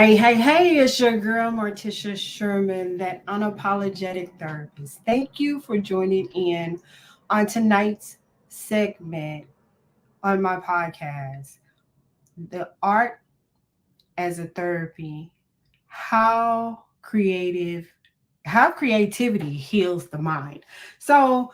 Hey, it's your girl, Morticia Sherman, that unapologetic therapist. Thank you for joining in on tonight's segment on my podcast, The Art as a Therapy, how creative, how creativity heals the mind. So,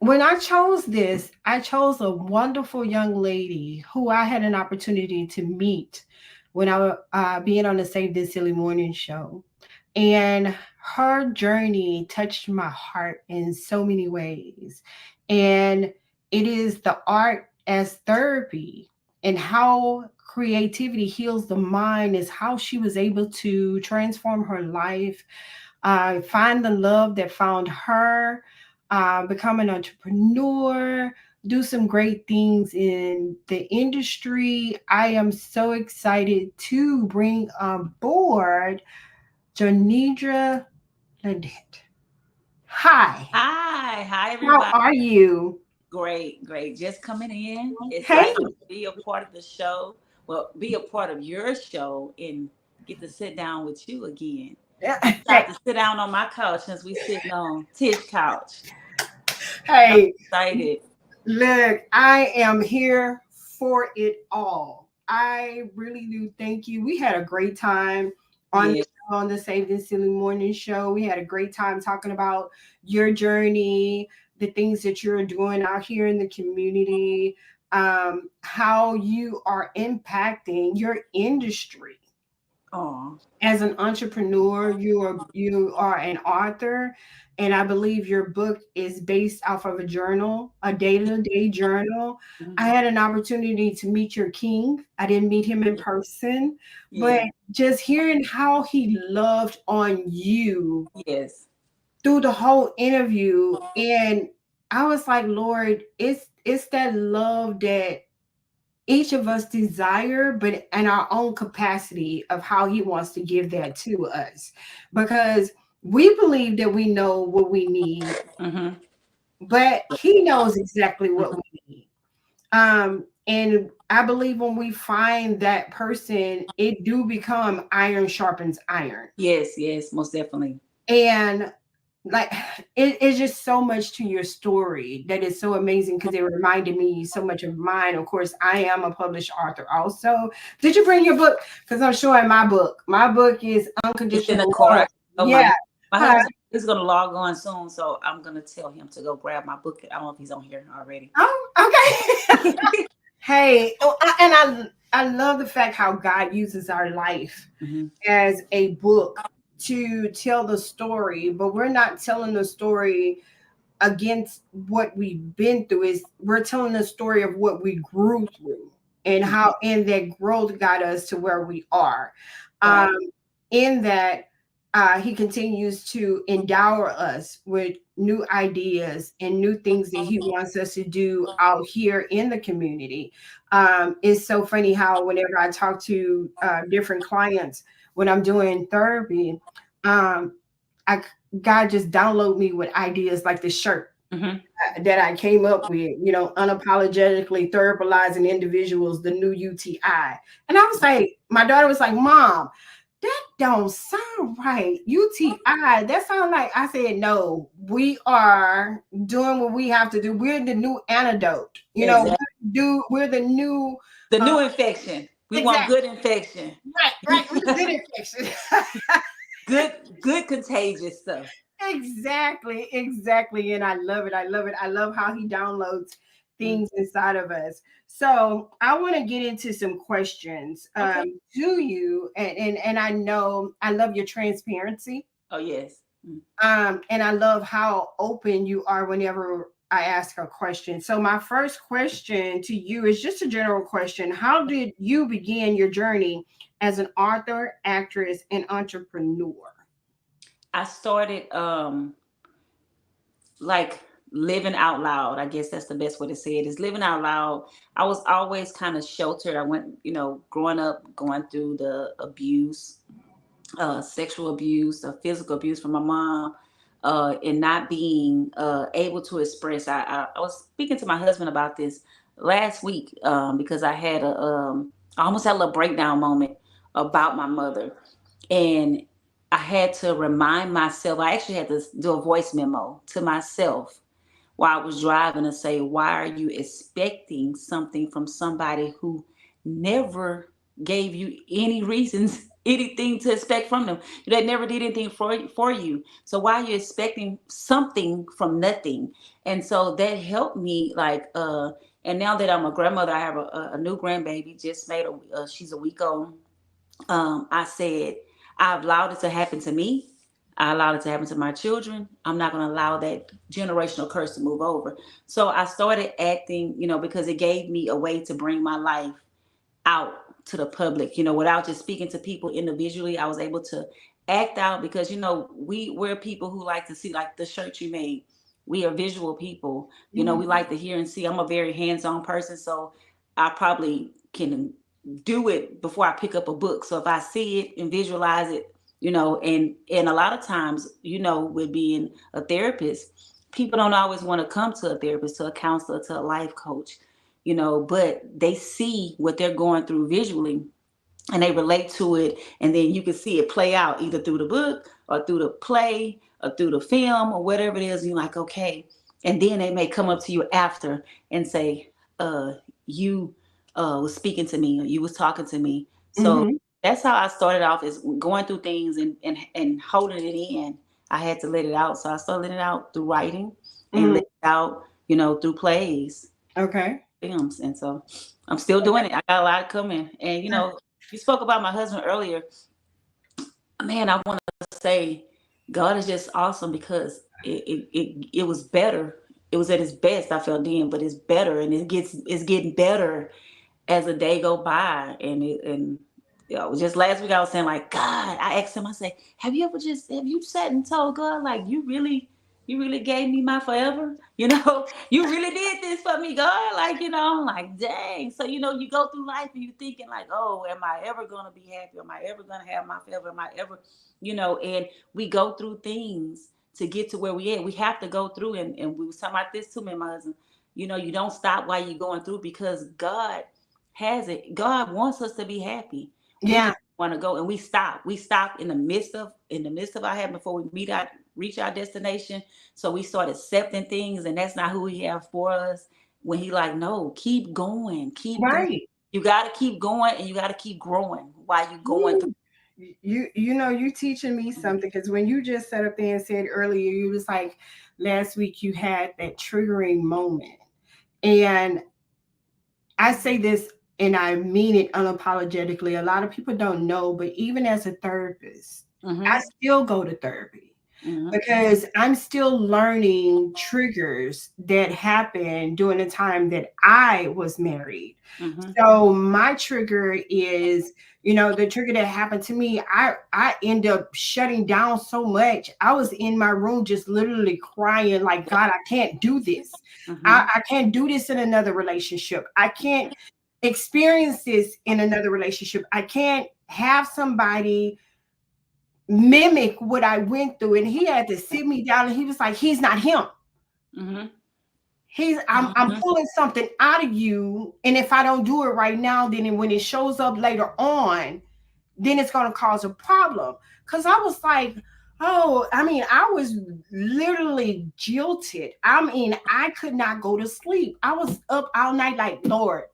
when I chose this, I chose a wonderful young lady who I had an opportunity to meet when I was being on the Save This Silly Morning show. And her journey touched my heart in so many ways. And it is the art as therapy and how creativity heals the mind, is how she was able to transform her life, find the love that found her, become an entrepreneur, do some great things in the industry. I am so excited to bring on board Janidra Ledet. Hi, Hi, how everybody. are you? Great. Just coming in. Hey. Excited to be a part of the show. Well, be a part of your show and get to sit down with you again. I got to sit down on my couch since we sitting on Tish couch. So Hey, excited. look, I am here for it all. I really do thank you. We had a great time on Yeah. on the Save This Silly Morning show. We had a great time talking about your journey, the things that you're doing out here in the community, how you are impacting your industry Oh, as an entrepreneur. You are an author, and I believe your book is based off of a journal, a day-to-day journal. I mhm. had an opportunity to meet your king. I didn't meet him in person, but Yeah. just hearing how he loved on you Yes. through the whole interview, and I was like, Lord, it's that love that each of us desire, but in our own capacity of how he wants to give that to us. Because we believe that we know what we need, Mm-hmm. but he knows exactly what we need. And I believe when we find that person, it do become iron sharpens iron. Yes, most definitely. And like it's just so much to your story that is so amazing, because it reminded me so much of mine. Of course, I am a published author also. Did you bring your book? Because I'm showing my book is It's in the Unconditional car. Love. I told Yeah. my Hi. husband is gonna log on soon, so I'm gonna tell him to go grab my book. I don't know if he's on here already. Oh, okay. Hey, and I love the fact how God uses our life Hmm. as a book to tell the story, but we're not telling the story against what we've been through. Is we're telling the story of what we grew through, and how in that growth got us to where we are. Right. um in that, he continues to endow us with new ideas and new things that he wants us to do out here in the community. It's so funny how whenever I talk to different clients when I'm doing therapy, um I God just download me with ideas like this shirt Hmm. that I came up with, unapologetically therapizing individuals, the new UTI. And I was like, my daughter was like, Mom, that don't sound right. UTI, that sound like, I said, no, we are doing what we have to do. We're the new antidote. Exactly. We're the new, The uh, new infection. We want exact, good infection. right. We're the good infection. Good contagious stuff. Exactly. And I love it. I love how he downloads Mm. things inside of us. So I want to get into some questions Okay. to you. And I know I love your transparency. Oh yes. Mm. And I love how open you are whenever I ask a question. So my first question to you is just a general question. How did you begin your journey as an author, actress, and entrepreneur? I started like living out loud. I guess that's the best way to say it, is living out loud. I was always kind of sheltered. I went, growing up, going through the abuse, sexual abuse, physical abuse from my mom, and not being able to express. I was speaking to my husband about this last week, because I almost had a little breakdown moment about my mother. And I had to remind myself, I actually had to do a voice memo to myself while I was driving to say, why are you expecting something from somebody who never gave you any reasons, anything to expect from them? They never did anything for you. So why are you expecting something from nothing? And so that helped me, and now that I'm a grandmother, I have a new grandbaby, just made she's a week old. I said, I've allowed it to happen to me. I allowed it to happen to my children. I'm not going to allow that generational curse to move over. So I started acting, because it gave me a way to bring my life out to the public, without just speaking to people individually. I was able to act out because, we're people who like to see, like the shirt you made. We are visual people. We like to hear and see. I'm a very hands-on person, so I probably can do it before I pick up a book. So if I see it and visualize it, and a lot of times, with being a therapist, people don't always want to come to a therapist, to a counselor, to a life coach, but they see what they're going through visually and they relate to it, and then you can see it play out either through the book or through the play or through the film or whatever it is. And you're like, okay. And then they may come up to you after and say, you was speaking to me, or you was talking to me. So Mm-hmm. that's how I started off, is going through things and holding it in. I had to let it out. So I started letting it out through writing and let Mm-hmm. it out, through plays, Okay. films. And so I'm still doing it. I got a lot coming. And you spoke about my husband earlier. Man, I want to say God is just awesome, because it was better. It was at its best, I felt then, but it's better, and it's getting better as the day go by. And just last week I was saying, like, God, I asked him, I said, have you sat and told God, like, you really gave me my forever? You really did this for me, God. Like, I'm like, dang. So, you go through life and you thinking like, oh, am I ever gonna be happy? Am I ever gonna have my forever? Am I ever, and we go through things to get to where we at. We have to go through, and we was talking about this too, me and my husband. You don't stop while you're going through, because God has it. God wants us to be happy. We Yeah. just want to go, and we stop. We stop in the midst of our happy before we reach our destination. So we start accepting things, and that's not who He have for us. When He like, no, keep going, keep going. Right. You got to keep going, and you got to keep growing while you going through. Woo. You teaching me something, because when you just sat up there and said earlier, you was like, last week you had that triggering moment. And I say this and I mean it unapologetically. A lot of people don't know, but even as a therapist, I Mm-hmm. still go to therapy Mm-hmm. because I'm still learning triggers that happened during the time that I was married. Mm-hmm. So my trigger is, the trigger that happened to me, I end up shutting down so much. I was in my room just literally crying like, God, I can't do this. Mm-hmm. I can't do this in another relationship. I can't experience this in another relationship. I can't have somebody mimic what I went through. And he had to sit me down and he was like, he's not him. Mm-hmm. I'm Mm-hmm. pulling something out of you. And if I don't do it right now, then when it shows up later on, then it's gonna cause a problem. Cause I was like, oh, I mean, I was literally jilted. I mean, I could not go to sleep. I was up all night like, Lord,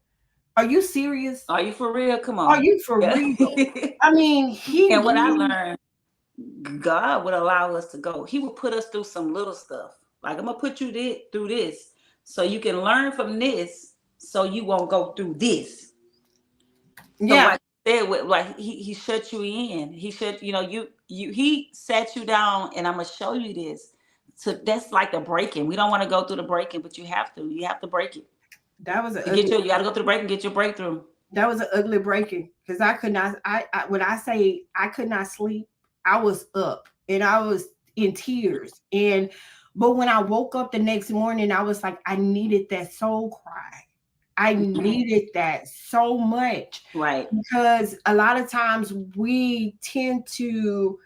are you serious? Are you for real? Come Are on. you for Yeah. real? I mean, he And what I really, learned, God would allow us to go. He would put us through some little stuff. Like, I'm gonna put you through this, so you can learn from this, so you won't go through this. So, yeah, like I said, like he shut you in. He shut, he sat you down, and I'm gonna show you this. So that's like the breaking. We don't want to go through the breaking, but you have to. You have to break it that was an to get ugly. your. You got to go through the break and get your breakthrough. That was an ugly breaking because I could not. When I say I could not sleep, I was up and I was in tears. And but when I woke up the next morning, I was like, I needed that soul cry. I needed that so much Right. because a lot of times we tend to,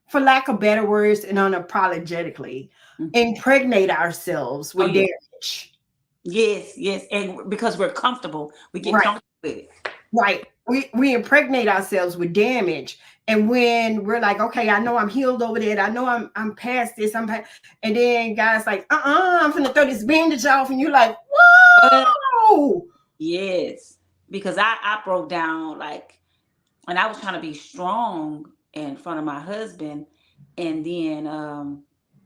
for lack of better words and unapologetically, impregnate ourselves Oh with yeah. damage. Yes, yes, and because we're comfortable, we get Right. comfortable with it. Right. We impregnate ourselves with damage. And when we're like, okay, I know I'm healed over that. I know I'm past this. And then guys like, I'm gonna throw this bandage off, and you're like, But whoa. yes, because I broke down like, and I was trying to be strong in front of my husband, and then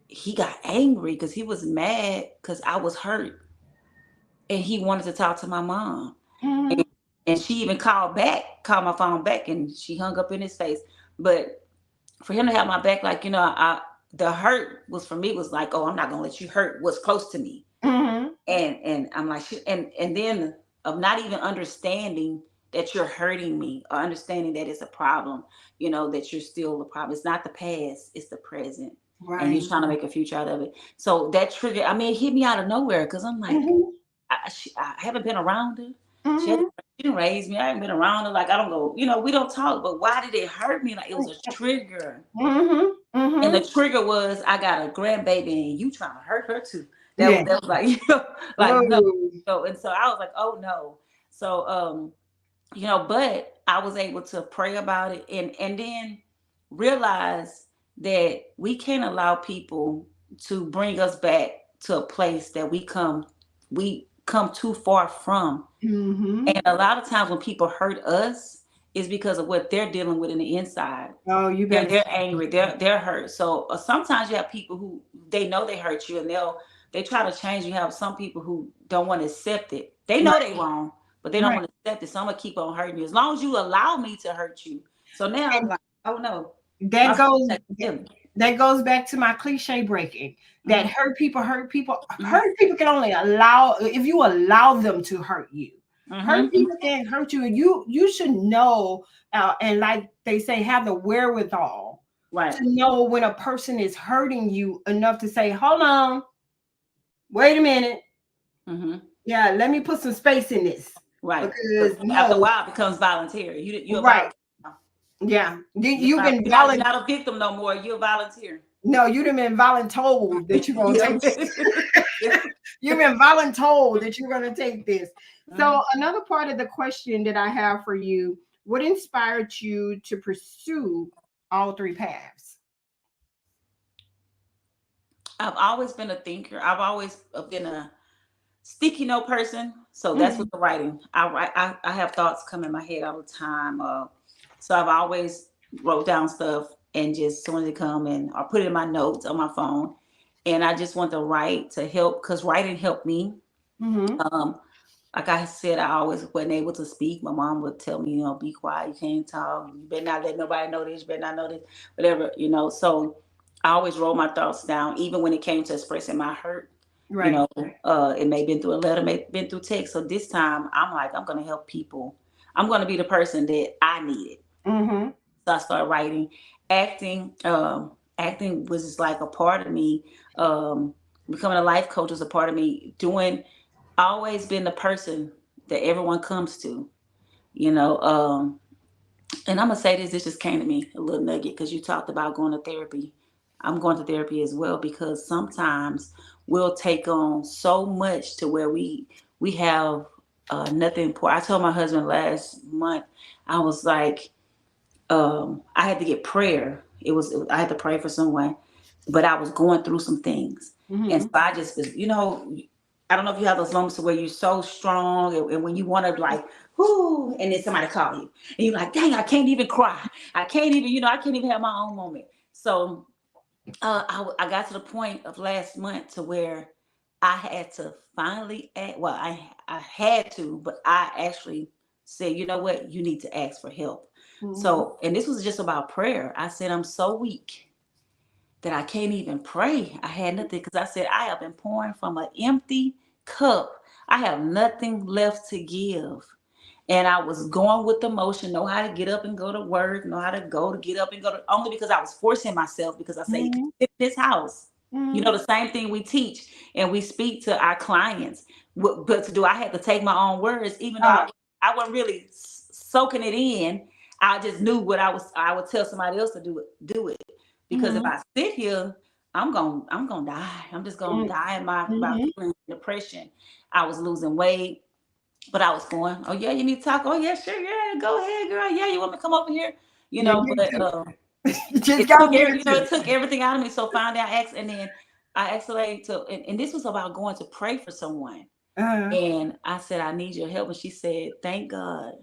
he got angry because he was mad because I was hurt, and he wanted to talk to my mom. Mm-hmm. And, and she even called my phone back, and she hung up in his face. But for him to have my back, like, the hurt was for me was like, oh, I'm not gonna let you hurt what's close to me. Mm-hmm. And I'm like, and then of not even understanding that you're hurting me, or understanding that it's a problem, that you're still a problem. It's not the past, it's the present, and you're Right. trying to make a future out of it. So that trigger, I mean, it hit me out of nowhere, because I'm like, Mm-hmm. I haven't been around her. She, Mm-hmm. she didn't raise me. I haven't been around her. Like, I don't go, we don't talk. But why did it hurt me? Like, it was a trigger. Mm-hmm. And the Mm-hmm. trigger was, I got a grandbaby and you trying to hurt her too. Yeah. That was like, like, no. Whoa. And so I was like, oh no. So but I was able to pray about it, and then realize that we can't allow people to bring us back to a place that we come too far from. Mm-hmm. And a lot of times when people hurt us, is because of what they're dealing with in the inside. Oh, you they're, better they're say angry. They're hurt. So sometimes you have people who they know they hurt you, and they try to change. You have some people who don't want to accept it. They know they right. wrong, but they don't Right. want to accept it. So I'm gonna keep on hurting you as long as you allow me to hurt you. So now I'm And like, oh no, that my goes feelings. that goes back to my cliche breaking, that Mm-hmm, mm-hmm, hurt people can only allow if you allow them to hurt you. Hurt mm-hmm, people can't hurt you. You should know, and like they say, have the wherewithal to right. know when a person is hurting you enough to say, hold on, wait a minute, Mm-hmm, yeah, let me put some space in this, right. because But after a no. while, it becomes voluntary. You're a Right. volunteer now. Yeah, You're you've not, been you're not you're not a victim no more. You're a volunteer. no, you've been voluntold that you're gonna Yeah. take You've been voluntold that you're going to take this. Mhm. So, another part of the question that I have for you: what inspired you to pursue all three paths? I've always been a thinker. I've always been a sticky note person. So that's Mhm. what the writing. I write. I have thoughts come in my head all the time. So I've always wrote down stuff, and just as soon as it come in, or put it in my notes on my phone. And I just want to write to help, because writing helped me. Mhm. Um, like I said, I always wasn't able to speak. My mom would tell me, be quiet, you can't talk, you better not let nobody know this, you better not know this, whatever. So I always wrote my thoughts down, even when it came to expressing my hurt. You Right. know, it may have been through a letter, may have been through text. So this time I'm like, I'm gonna help people. I'm gonna be the person that I needed. Mhm. So I started writing. Acting was just like a part of me. Becoming a life coach was a part of me. Always been the person that everyone comes to, you know. And I'm gonna say this. This just came to me, a little nugget, because you talked about going to therapy. I'm going to therapy as well, because sometimes we'll take on so much to where we have nothing. I told my husband last month, I was like, I had to get prayer. I had to pray for someone, but I was going through some things, and so Mhm. I just was, I don't know if you have those moments where you're so strong, and when you want to, like, whoo, and then somebody call you, and you're like, dang, I can't even cry. I can't even, I can't even have my own moment. So I got to the point of last month to where I had to finally act. Well, I had to, but I actually said, you know what, you need to ask for help. Mhm. So, and this was just about prayer. I said, I'm so weak that I can't even pray. I had nothing, because I said, I have been pouring from an empty cup. I have nothing left to give. And I was going with the motion, know how to get up and go to work, know how to go to get up and go to, only because I was forcing myself, because I say, you can Mhm. sit in this house. Mhm. The same thing we teach and we speak to our clients. But to do, I had to take my own words, even though Uh, I wasn't really soaking it in. I just knew I would tell somebody else to do it. Because if mhm. I sit here, I'm gonna die. I'm just gonna Mhm. die in my Mhm. feeling depression. I was losing weight. But I was going, oh yeah, you need to talk. Oh yeah, sure, yeah, go ahead, girl. Yeah, you want me to come over here? You Yeah, know, give it but to me. You just it gotta took give every, it you to know, me. it took everything out of me. So finally, I asked, and then I asked the lady to, and this was about going to pray for someone. Uh-huh. And I said, I need your help. And she said, thank God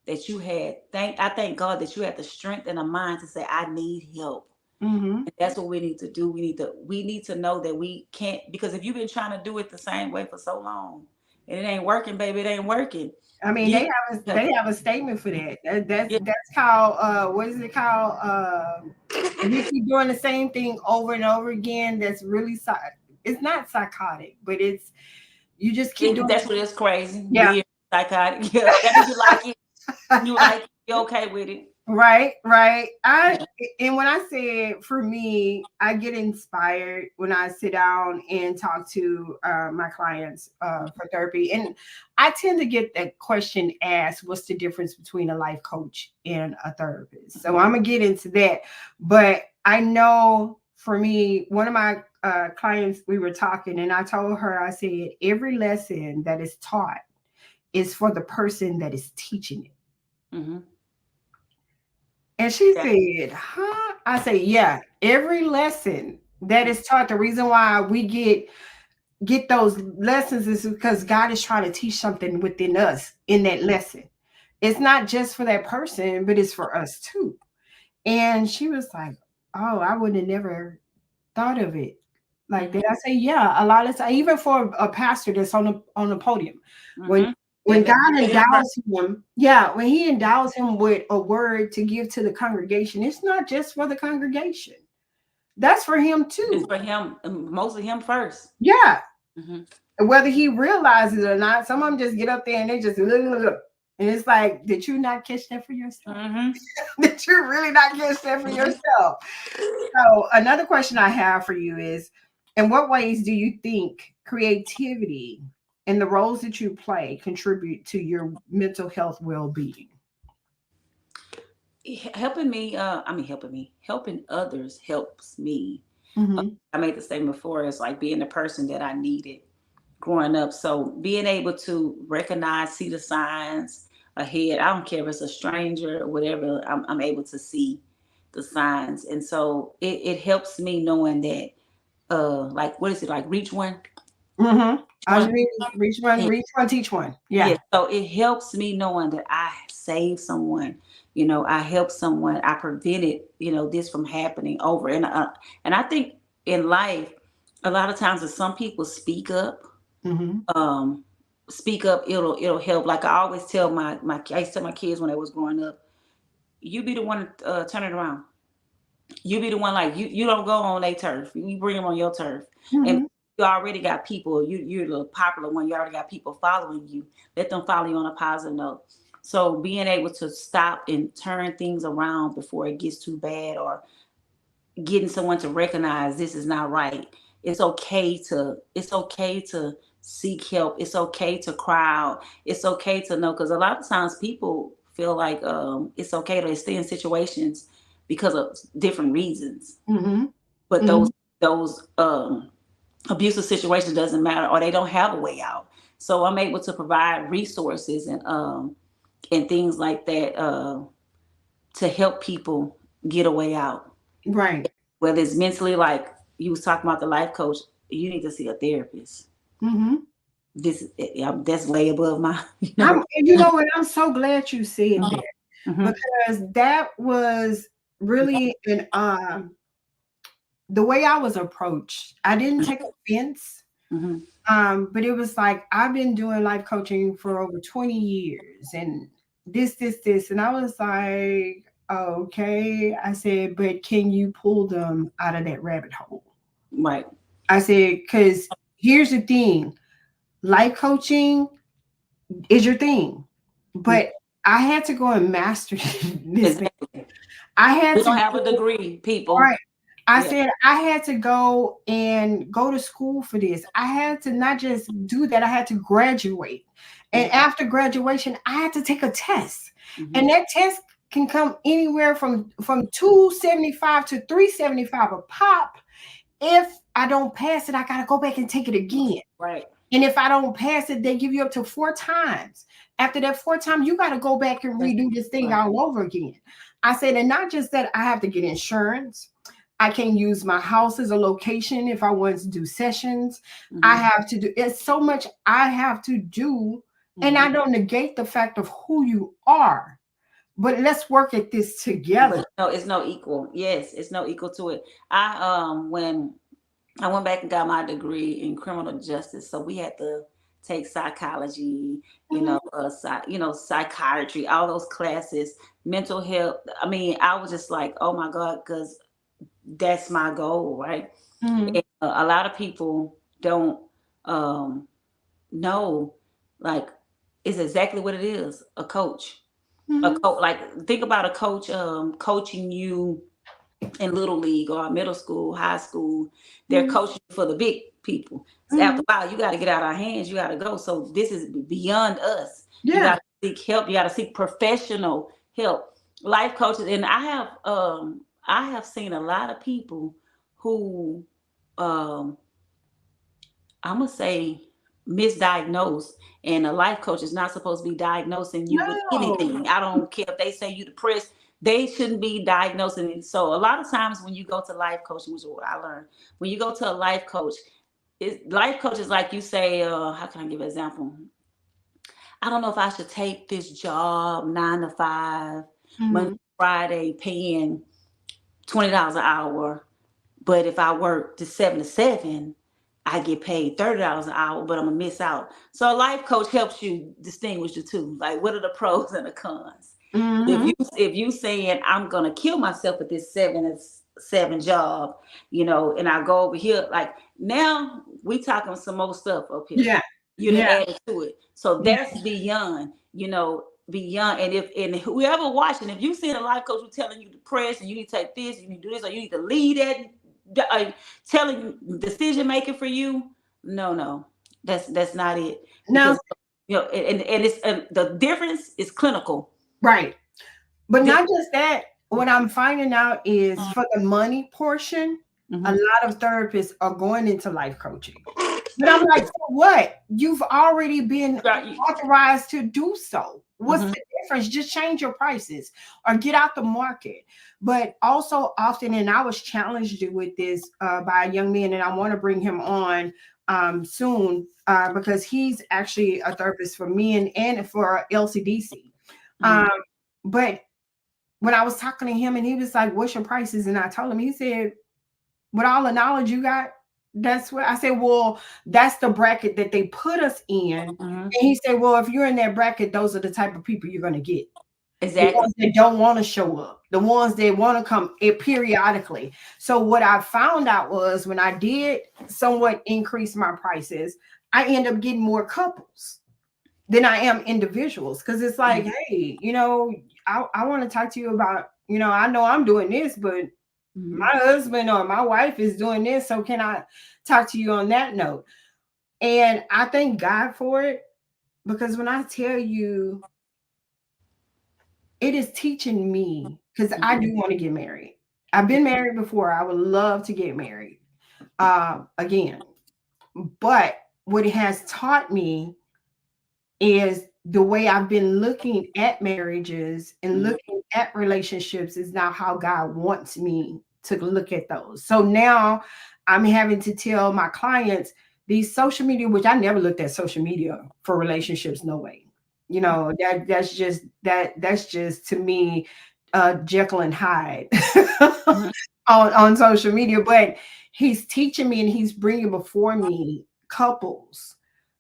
that you had, I thank God that you had the strength and the mind to say, I need help. Mm-hmm. And that's what we need to do. We need to know that we can't, because if you've been trying to do it the same way for so long and it ain't working, baby, it ain't working. I mean, You they have a statement for that. yeah, That's called what is it called? If you keep doing the same thing over and over again, that's really it's not psychotic, but it's you just keep doing. that's what it's crazy, Yeah. weird, psychotic. Yeah, that means you like it. You like it. You're okay with it. Right, right. Yeah. And when I said for me, I get inspired when I sit down and talk to my clients for therapy, and I tend to get that question asked: "What's the difference between a life coach and a therapist?" So I'm gonna get into that, but I know for me, one of my clients, we were talking, and I told her, I said, every lesson that is taught is for the person that is teaching it. Mm-hmm. And she Yeah. said, huh? I said, yeah, every lesson that is taught, the reason why we get those lessons is because God is trying to teach something within us in that lesson. It's not just for that person, but it's for us too. And she was like, oh, I would have never thought of it like Mm-hmm. that. I say, yeah, a lot of time, even for a pastor that's on the podium, when Mm-hmm. when God They have endows him, yeah, when He endows him with a word to give to the congregation, it's not just for the congregation. That's for him it's too. for him, mostly him first. Yeah, Mm-hmm. whether he realizes it or not. Some of them just get up there and they just look. And it's like, did you not catch that for yourself? Mm-hmm. Did you really not catch that for Mm-hmm. yourself? So another question I have for you is, in what ways do you think creativity and the roles that you play contribute to your mental health well-being? Helping me, helping others helps me. Mm-hmm. I made the statement before, it's like being the person that I needed growing up. So being able to recognize, see the signs ahead, I don't care if it's a stranger or whatever, I'm able to see the signs. And so it helps me knowing that, like, what is it, like reach one? Mm-hmm. I One. was reach one, teach one. Yeah. Yeah, so it helps me knowing that I saved someone, I helped someone, I prevented, this from happening over. And I think in life, a lot of times, if some people Mm-hmm. um, speak up, it'll help. Like I always tell I used to tell my kids when they was growing up, you be the one to turn it around. You be the one, like you don't go on their turf. You bring them on your turf. And Mm-hmm. you already got people, you're the popular one, you already got people following you. Let them follow you on a positive note. So being able to stop and turn things around before it gets too bad, or getting someone to recognize this is not right. It's okay to seek help. It's okay to cry out. It's okay to know, because a lot of times people feel like it's okay to stay in situations because of different reasons. Mm-hmm. But Mm-hmm. those abusive situations doesn't matter, or they don't have a way out. So I'm able to provide resources and things like that, to help people get a way out, Right. whether it's mentally, like you was talking about the life coach. You need to see a therapist. Mm-hmm. That's way above my, You know what? I'm so glad you said that hmm because that was really the way I was approached. I didn't take offense, hmm but it was like I've been doing life coaching for over 20 years, and this, and I was like, okay. I said, but can you pull them out of that rabbit hole? right. I said, because here's the thing, life coaching is your thing. Mhm. But I had to go and master this thing. Exactly. I had We to don't have a go, degree, people. right. I Yeah. said I had to go to school for this. I had to not just do that, I had to graduate. And hmm after graduation, I had to take a test. hmm And that test can come anywhere from 275 to 375 a pop. If I don't pass it, I gotta go back and take it again. Right. And if I don't pass it, they give you up to 4 times. After that 4 time, you got to go back and That's redo this thing right. all over again. I said, and not just that, I have to get insurance. I can use my house as a location if I want to do sessions. I Mm-hmm. have to do, it's so much I have to do. And Mm-hmm. I don't negate the fact of who you are, but let's work at this together. But no, it's no equal. Yes, it's no equal to it. When I went back and got my degree in criminal justice, so we had to take psychology, Mhm. psychiatry, all those classes, mental health. I mean, I was just like, oh my God, because that's my goal, right? Mhm. And a lot of people don't um, know, like, it's exactly what it is. A coach, Mhm. like think about a coach coaching you in little league or middle school, high school. They're Mhm. coaching for the big people. So after Mhm. a while, you got to get out of our hands. You got to go. So this is beyond us. You got Yeah. to seek help. You got to seek professional help. Life coaches, and I have seen a lot of people who um, I'm gonna say misdiagnosed, and a life coach is not supposed to be diagnosing you with No. anything. I don't care if they say you depressed, they shouldn't be diagnosing it. So a lot of times when you go to life coaching, which is what I learned, when you go to a life coach, life coach is like you say, how can I give an example? I don't know if I should take this job 9 to 5, Monday Mhm. to Friday, paying $20 an hour, but if I work to 7 to 7, I get paid $30 an hour, but I'm gonna miss out. So a life coach helps you distinguish the two. Like, what are the pros and the cons? Mhm. If you saying I'm gonna kill myself with this 7 to 7 job, and I go over here, like now we talking some more stuff up here. Yeah. You done Yeah. added to it. So Yeah. that's beyond. And whoever watching, if you see a life coach who's telling you depressed and you need to take this, you need to do this, or you need to lead that, telling decision making for you, no, that's not it. Now, Because and it's the difference is clinical. right. But This, not just that. What I'm finding out is for the money portion, a mm-hmm. lot of therapists are going into life coaching. But I'm like, for what? You've already been authorized to do so. What's Mm-hmm. the difference? Just change your prices or get out the market. But also, often, and I was challenged with this by a young man, and I want to bring him on soon because he's actually a therapist for men and for LCDC. Mm-hmm. Um, but when I was talking to him, and he was like, "What's your prices?" And I told him, he said, with all the knowledge you got, that's what I said. Well, that's the bracket that they put us in. And Mm-hmm. he said, well, if you're in that bracket, those are the type of people you're going to get. The Exactly. ones that don't want to show up, the ones that want to come periodically. So what I found out was when I did somewhat increase my prices, I end up getting more couples than I am individuals. Because it's like, Mm-hmm. hey, I want to talk to you about, I know I'm doing this, but Mm-hmm. my husband or my wife is doing this, so can I talk to you on that note? And I thank God for it, because when I tell you, it is teaching me, because I do want to get married. I've been married before. I would love to get married again. But what it has taught me is the way I've been looking at marriages and Mm-hmm. looking at relationships is now how God wants me to look at those. So now I'm having to tell my clients these social media, which I never looked at social media for relationships, no way. That's just to me Jekyll and Hyde Mm-hmm. on social media. But he's teaching me and he's bringing before me couples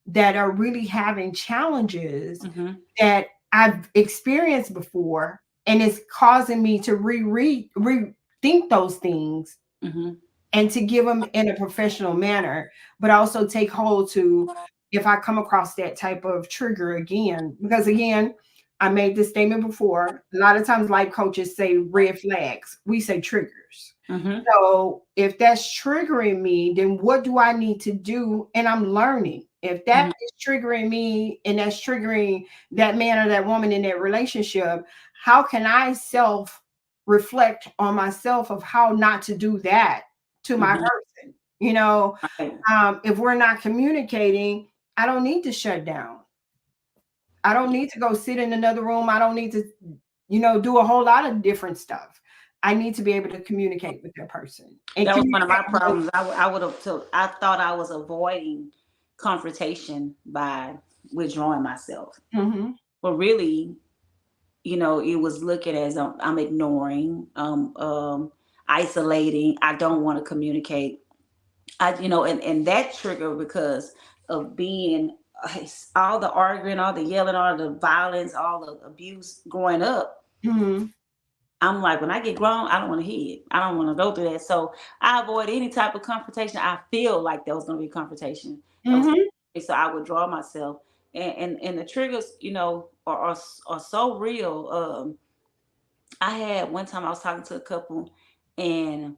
that are really having challenges Mm-hmm. that I've experienced before, and it's causing me to rethink those things Mm-hmm. and to give them in a professional manner, but also take hold to if I come across that type of trigger again. Because again, I made this statement before. A lot of times, life coaches say red flags. We say triggers. Mm-hmm. So if that's triggering me, then what do I need to do? And I'm learning. If that Mm-hmm. is triggering me and that's triggering that man or that woman in that relationship, how can I self reflect on myself of how not to do that to my Mm-hmm. person? Right. If we're not communicating, I don't need to shut down. I don't need to go sit in another room. I don't need to, do a whole lot of different stuff. I need to be able to communicate with that person and That was one of communicate. my problems. I would have took. I thought I was avoiding confrontation by withdrawing myself, Mm-hmm. but really, it was looking as I'm ignoring, isolating. I don't want to communicate. And that trigger because of being all the arguing, all the yelling, all the violence, all the abuse growing up. Mm-hmm. I'm like, when I get grown, I don't want to hear it. I don't want to go through that. So I avoid any type of confrontation. I feel like there was going to be confrontation. Mm-hmm. So I would draw myself. And the triggers, are so real. I had one time I was talking to a couple and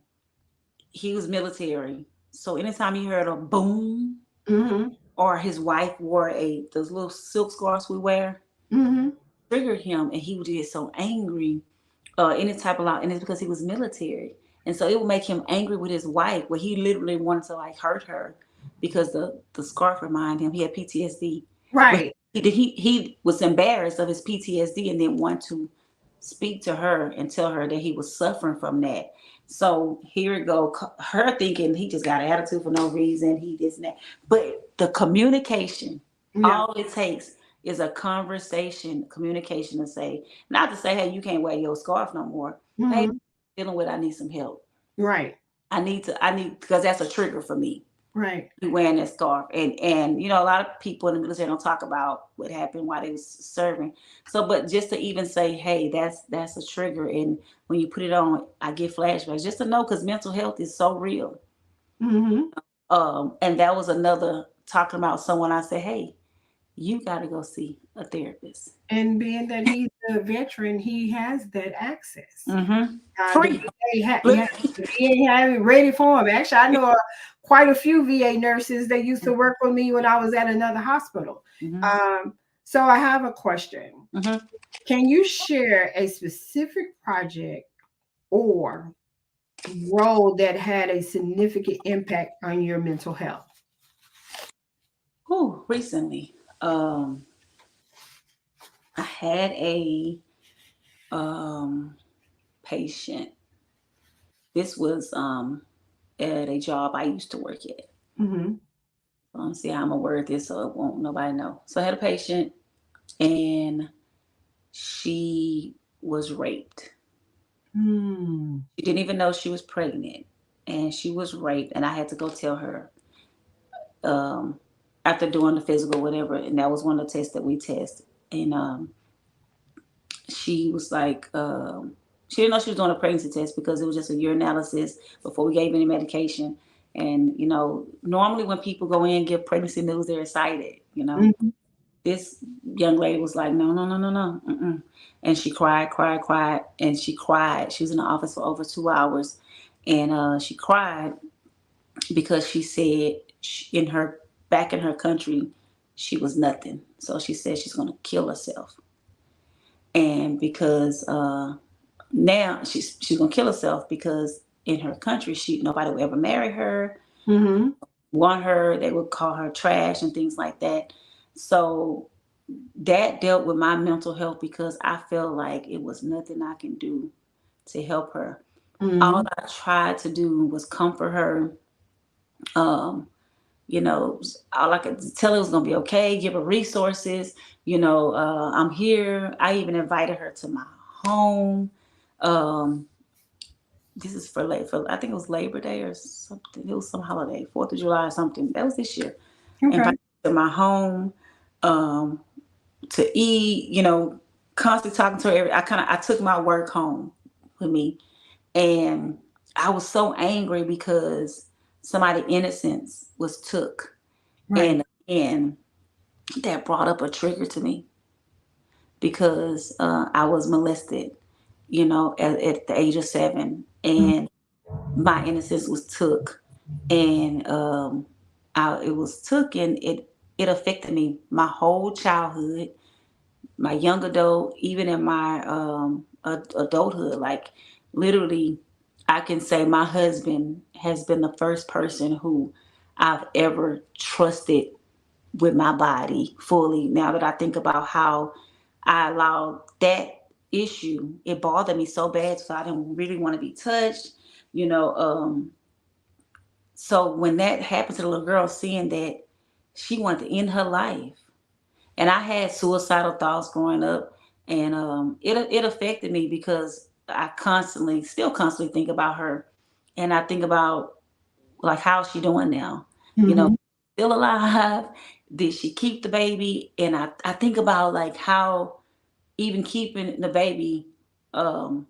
he was military. So anytime he heard a boom Mm-hmm. or his wife wore those little silk scarves we wear, Mm-hmm. triggered him and he would get so angry any type of law, and it's because he was military, and so it would make him angry with his wife, where he literally wanted to like hurt her because the scarf reminded him he had PTSD, but Right. he was embarrassed of his PTSD and didn't want to speak to her and tell her that he was suffering from that. So here it go, her thinking he just got an attitude for no reason, he this and that. But the communication, Yeah. all it takes is a conversation, communication to say, not to say, hey, you can't wear your scarf no more. Hey, Mm-hmm. dealing with, I need some help. Right. Because that's a trigger for me. Right. Wearing that scarf, and a lot of people in the military don't talk about what happened while they was serving. So, but just to even say, hey, that's a trigger, and when you put it on, I get flashbacks. Just to know, because mental health is so real. Mm-hmm. And that was another talking about someone. I said, hey, you got to go see a therapist. And being that he's a veteran, he has that access. Mm-hmm. The Free. VA, yeah, the VA had it ready for him. Actually, I know quite a few VA nurses that used to work with me when I was at another hospital. Mm-hmm. So I have a question. Mm-hmm. Can you share a specific project or role that had a significant impact on your mental health? Recently, I had a um, patient. This was at a job I used to work at. Mm-hmm. See how I'm gonna word this so it won't nobody know. So I had a patient and she was raped. Mm. She didn't even know she was pregnant, and she was raped. And I had to go tell her um, after doing the physical, whatever. And that was one of the tests that we test. And she was like, she didn't know she was doing a pregnancy test because it was just a urinalysis before we gave any medication. And normally when people go in and give pregnancy news, they're excited. Mm-hmm. This young lady was like, no, no, no, no, no. Mm-mm. And she cried, cried, cried, and she cried. She was in the office for over 2 hours, and she cried because she said in her back in her country, she was nothing. So she said she's gonna kill herself, and because now she's gonna kill herself because in her country she nobody would ever marry her, Mm-hmm. want her. They would call her trash and things like that. So that dealt with my mental health because I felt like it was nothing I can do to help her. All Mm-hmm. I tried to do was comfort her. Um, all I could tell her was gonna be okay, give her resources. I'm here. I even invited her to my home. Um, this is for I think it was Labor Day or something. It was some holiday, 4th of July or something. That was this year. Okay. Invited her to my home. Um, to eat, constantly talking to her. I took my work home with me, and I was so angry because somebody innocence was took, Right. and that brought up a trigger to me because I was molested, at the age of 7, and my innocence was took, and it was took, and it affected me my whole childhood, my young adult, even in my adulthood. Like literally, I can say my husband has been the first person who I've ever trusted with my body fully. Now that I think about how I allowed that issue, it bothered me so bad, so I didn't really want to be touched, you know. So when that happened to the little girl, seeing that she wanted to end her life, and I had suicidal thoughts growing up, and it affected me because I still constantly think about her, and I think about like how's she doing now, you know, Mm-hmm. still alive? Did she keep the baby? And I think about like how even keeping the baby, um,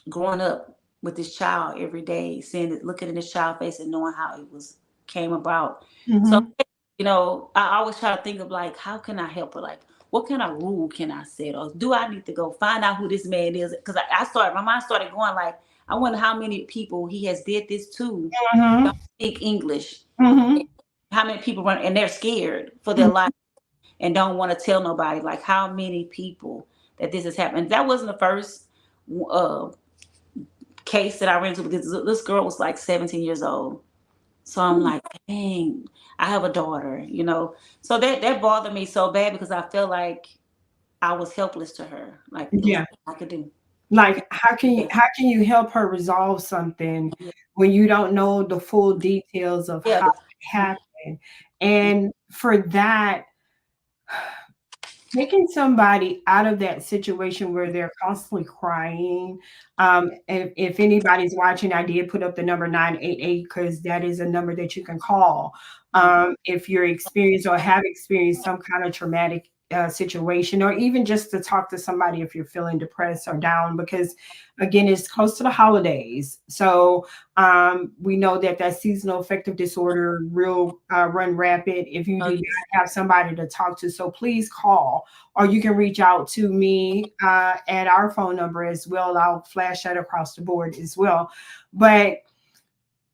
growing up with this child every day, seeing it, looking in this child's face and knowing how it was came about. So, Mm-hmm. I always try to think of like, how can I help her? Like, what kind of rule can I set? Or do I need to go find out who this man is? Because my mind started going like, I wonder how many people he has did this to, Mm-hmm. don't speak English. Mm-hmm. How many people run and they're scared for their life and don't want to tell nobody? Like, how many people that this has happened? That wasn't the first uh, case that I ran into, because this girl was like 17 years old. So I'm like, dang, I have a daughter, you know. So that bothered me so bad because I felt like I was helpless to her. Like it was Yeah. nothing I could do. Like how can you Yeah, how can you help her resolve something when you don't know the full details of yeah, how it happened? And for that, taking somebody out of that situation where they're constantly crying. If anybody's watching, I did put up the number 988 because that is a number that you can call if you're experienced or have experienced some kind of traumatic situation, or even just to talk to somebody if you're feeling depressed or down. Because again, it's close to the holidays, so we know that that seasonal affective disorder will run rapid if you oh, do yes. not have somebody to talk to. So please call, or you can reach out to me at our phone number as well. I'll flash that across the board as well. But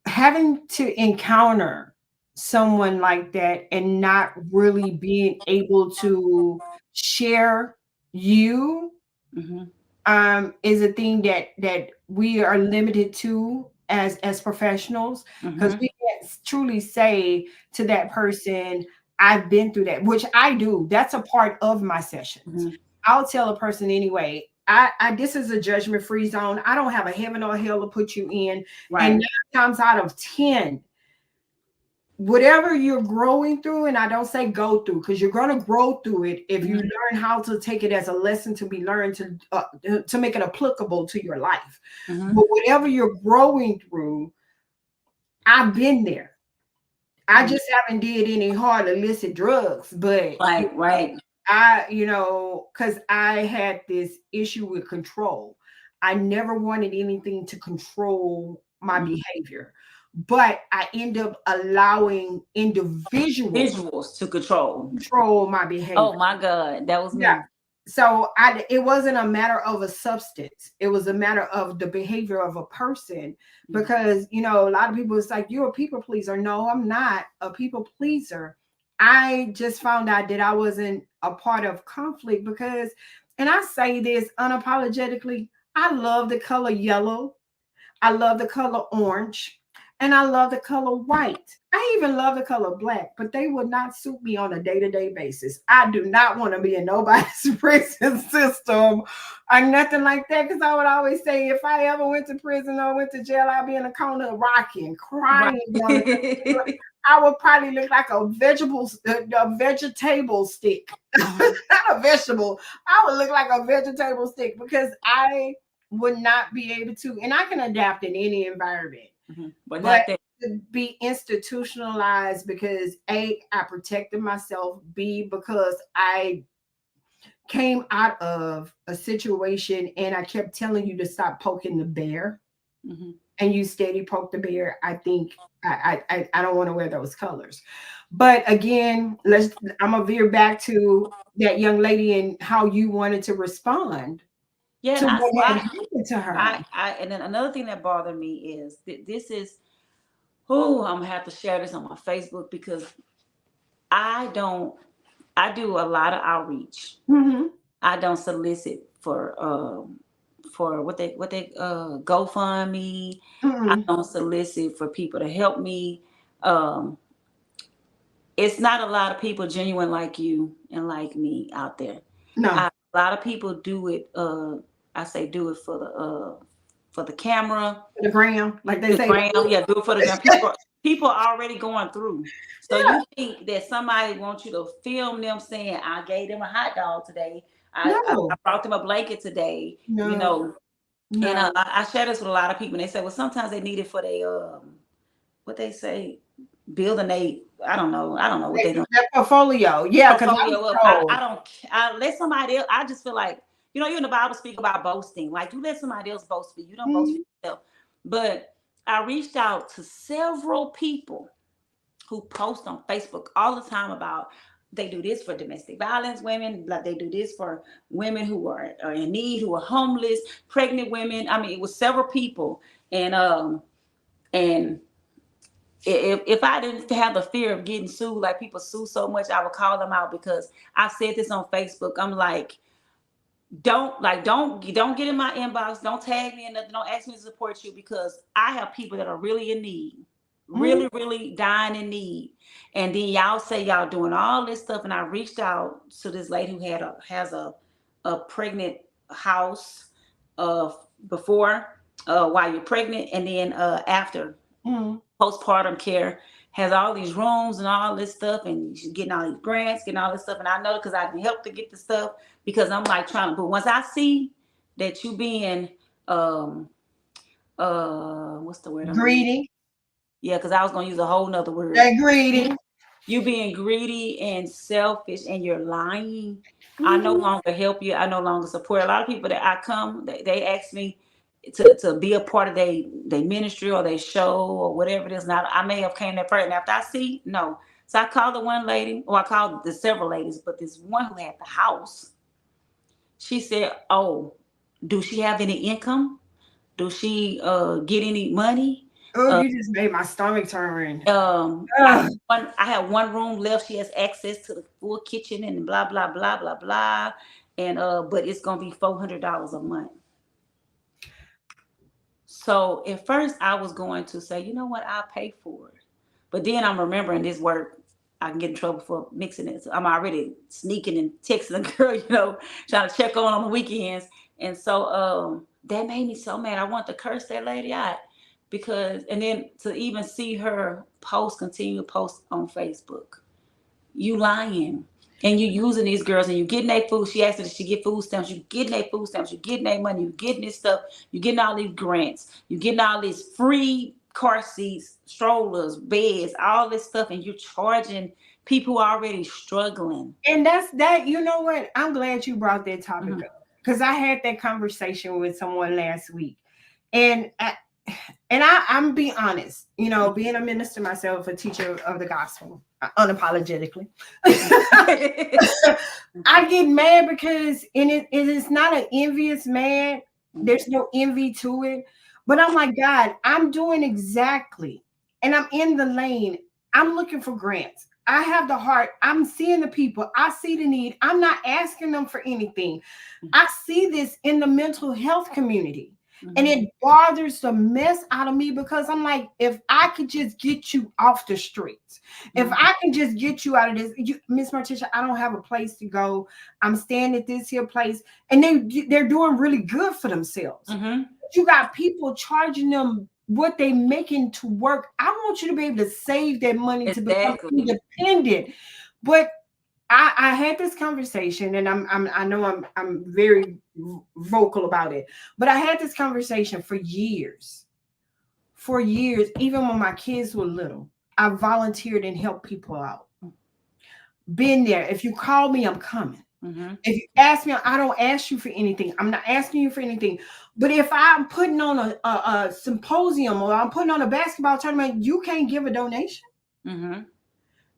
having to encounter someone like that and not really being able to share you Mm-hmm, is a thing that we are limited to as professionals, because mm-hmm, we can't truly say to that person, I've been through that, which I do. That's a part of my sessions. mm-hmm. I'll tell a person anyway, I this is a judgment free zone. I don't have a heaven or hell to put you in. And Right. 9 times out of 10, whatever you're growing through, and I don't say go through, because you're going to grow through it if you Mm-hmm, learn how to take it as a lesson to be learned to make it applicable to your life. mm-hmm. But whatever you're growing through, I've been there. I Mm-hmm. just haven't did any hard illicit drugs, but Right, right. because I had this issue with control. I never wanted anything to control my Mm-hmm. behavior, but I end up allowing individuals Visuals to control. control my Oh behavior. my God, that was Yeah. me. So it wasn't a matter of a substance. It was a matter of the behavior of a person. Mm-hmm. Because, a lot of people, it's like, you're a people pleaser. No, I'm not a people pleaser. I just found out that I wasn't a part of conflict because, and I say this unapologetically, I love the color yellow. I love the color orange, and I love the color white. I even love the color black, but they would not suit me on a day-to-day basis. I do not want to be in nobody's prison system or nothing like that, because I would always say if I ever went to prison or went to jail, I'd be in a corner rocking, Right. crying. I would probably look like a vegetable stick. Mm-hmm, Not a vegetable. I would look like a vegetable stick because I would not be able to, and I can adapt in any environment, mm-hmm. But but not that. to be institutionalized because A, I protected myself, B, because I came out of a situation and I kept telling you to stop poking the bear, Mm-hmm. and you steady poke the bear. I think I don't want to wear those colors. But again, I'm gonna veer back to that young lady and how you wanted to respond Yeah, to and I, so what had happened to her. and then another thing that bothered me is this is, oh, I'm gonna have to share this on my Facebook because I don't, I do a lot of outreach. Mhm. I don't solicit for what they GoFundMe. I Mm-mm. don't solicit for people to help me. Um, it's not a lot of people genuine like you and like me out there. No, A lot of people do it. I say do it for the camera, the gram, like they the say. gram. Yeah, do it for the gram. People are already going through. So Yeah, you think that somebody wants you to film them saying, "I gave them a hot dog today. I no, brought them a blanket today." You no, know, and no. I share this with a lot of people. And they say, well, sometimes they need it for their what they say, building a. I don't know what they do That portfolio, yeah, because I was portfolio up. I told. don't. I let somebody else. I just feel like you in the Bible speak about boasting. Like you let somebody else boast for you. You don't boast for Mhm. yourself. But I reached out to several people who post on Facebook all the time about they do this for domestic violence women, like they do this for women who are in need, who are homeless, pregnant women. I mean, it was several people, and if I didn't have the fear of getting sued, like people sue so much, I would call them out because I said this on Facebook. I'm like, don't get in my inbox, don't tag me and nothing, don't ask me to support you because I have people that are really in need, Mhm. really dying in need. And then y'all say y'all doing all this stuff, and I reached out to this lady who has a pregnant house of before while you're pregnant, and then after Mhm. postpartum care, has all these rooms and all this stuff, and she's getting all these grants, getting all this stuff. And I know because I can help to get the stuff because I'm like trying to. But once I see that you being um what's the word I'm gonna use? Greedy, Yeah, because I was gonna use a whole nother word. that greedy. You being greedy and selfish and you're lying. I no Mhm. longer help you. I no longer support. A lot of people that I come, they ask me to be a part of their ministry or their show or whatever it is. Now I may have came that person after I see no. So I called the one lady, or I called the several ladies, but this one who had the house, she said, "Oh, do she have any income? Do she get any money?" Oh, Uh, you just made my stomach turn. I Ugh. I have one room left. She has access to the full kitchen and blah blah blah blah blah, and but it's gonna be $400 a month. So at first I was going to say, you know what, I'll pay for it. But then I'm remembering this work. I can get in trouble for mixing it. So I'm already sneaking and texting a girl, trying to check on the weekends. And so that made me so mad. I want to curse that lady out because, and then to even see her continue to post on Facebook, you lying. And you using these girls and you getting their food. She asked her, did she get food stamps? You getting their food stamps. You getting their money. You getting this stuff. You getting all these grants. You getting all these free car seats, strollers, beds, all this stuff. And you're charging people already struggling. And that's that. You know what? I'm glad you brought that topic Mhm. up because I had that conversation with someone last week, and I'm being honest. Being a minister myself, a teacher of the gospel, unapologetically. I get mad because it is not an envious mad. There's no envy to it. But I'm like, God, I'm doing exactly. And I'm in the lane. I'm looking for grants. I have the heart. I'm seeing the people. I see the need. I'm not asking them for anything. I see this in the mental health community. And Mhm. it bothers the mess out of me because I'm like, if I could just get you off the streets, if Mhm. I can just get you out of this, Miss Martisha, I don't have a place to go. I'm staying at this here place, and they're doing really good for themselves. Mhm. You got people charging them what they making to work. I want you to be able to save that money to become Exactly. independent. But I had this conversation, and I know I'm very vocal about it, but I had this conversation for years. For years, even when my kids were little, I volunteered and helped people out. Been there. If you call me, I'm coming. Mhm. If you ask me, I don't ask you for anything. I'm not asking you for anything. But if I'm putting on a symposium or I'm putting on a basketball tournament, you can't give a donation. Mhm.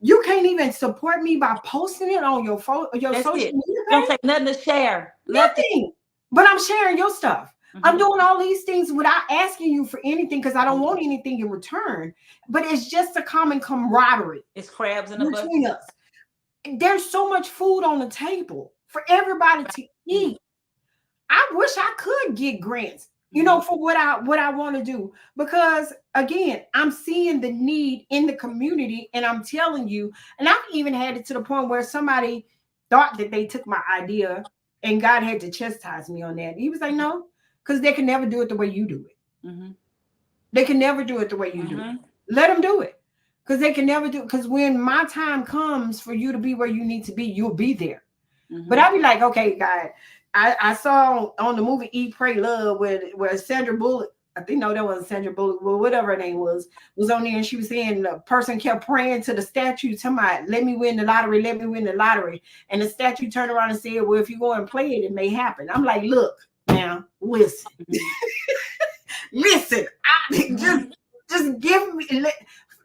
You can't even support me by posting it on your That's social it. media You don't page. take nothing to share. Nothing. Nothing. But I'm sharing your stuff. I'm Mhm. doing all these things without asking you for anything because I don't Mhm. want anything in return. But it's just a common camaraderie It's crabs in a bucket. between us. There's so much food on the table for everybody to Mhm. eat. I wish I could get grants. for what I want to do. Because again, I'm seeing the need in the community, and I'm telling you, and I've even had it to the point where somebody thought that they took my idea, and God had to chastise me on that. He was like, no, because they can never do it the way you do it. Mm-hmm. They can never do it the way you do it. Mm-hmm. Let them do it. Because they can never do it. Because when my time comes for you to be where you need to be, you'll be there. But Mm-hmm. I'd be like, okay, God, I saw on the movie Eat, Pray, Love where Sandra Bullock, I think no, that wasn't Sandra Bullock, well, whatever her name was on there, and she was saying the person kept praying to the statue, talking about, let me win the lottery, let me win the lottery. And the statue turned around and said, well, if you go and play it, it may happen. I'm like, look, now, listen. Listen, just give me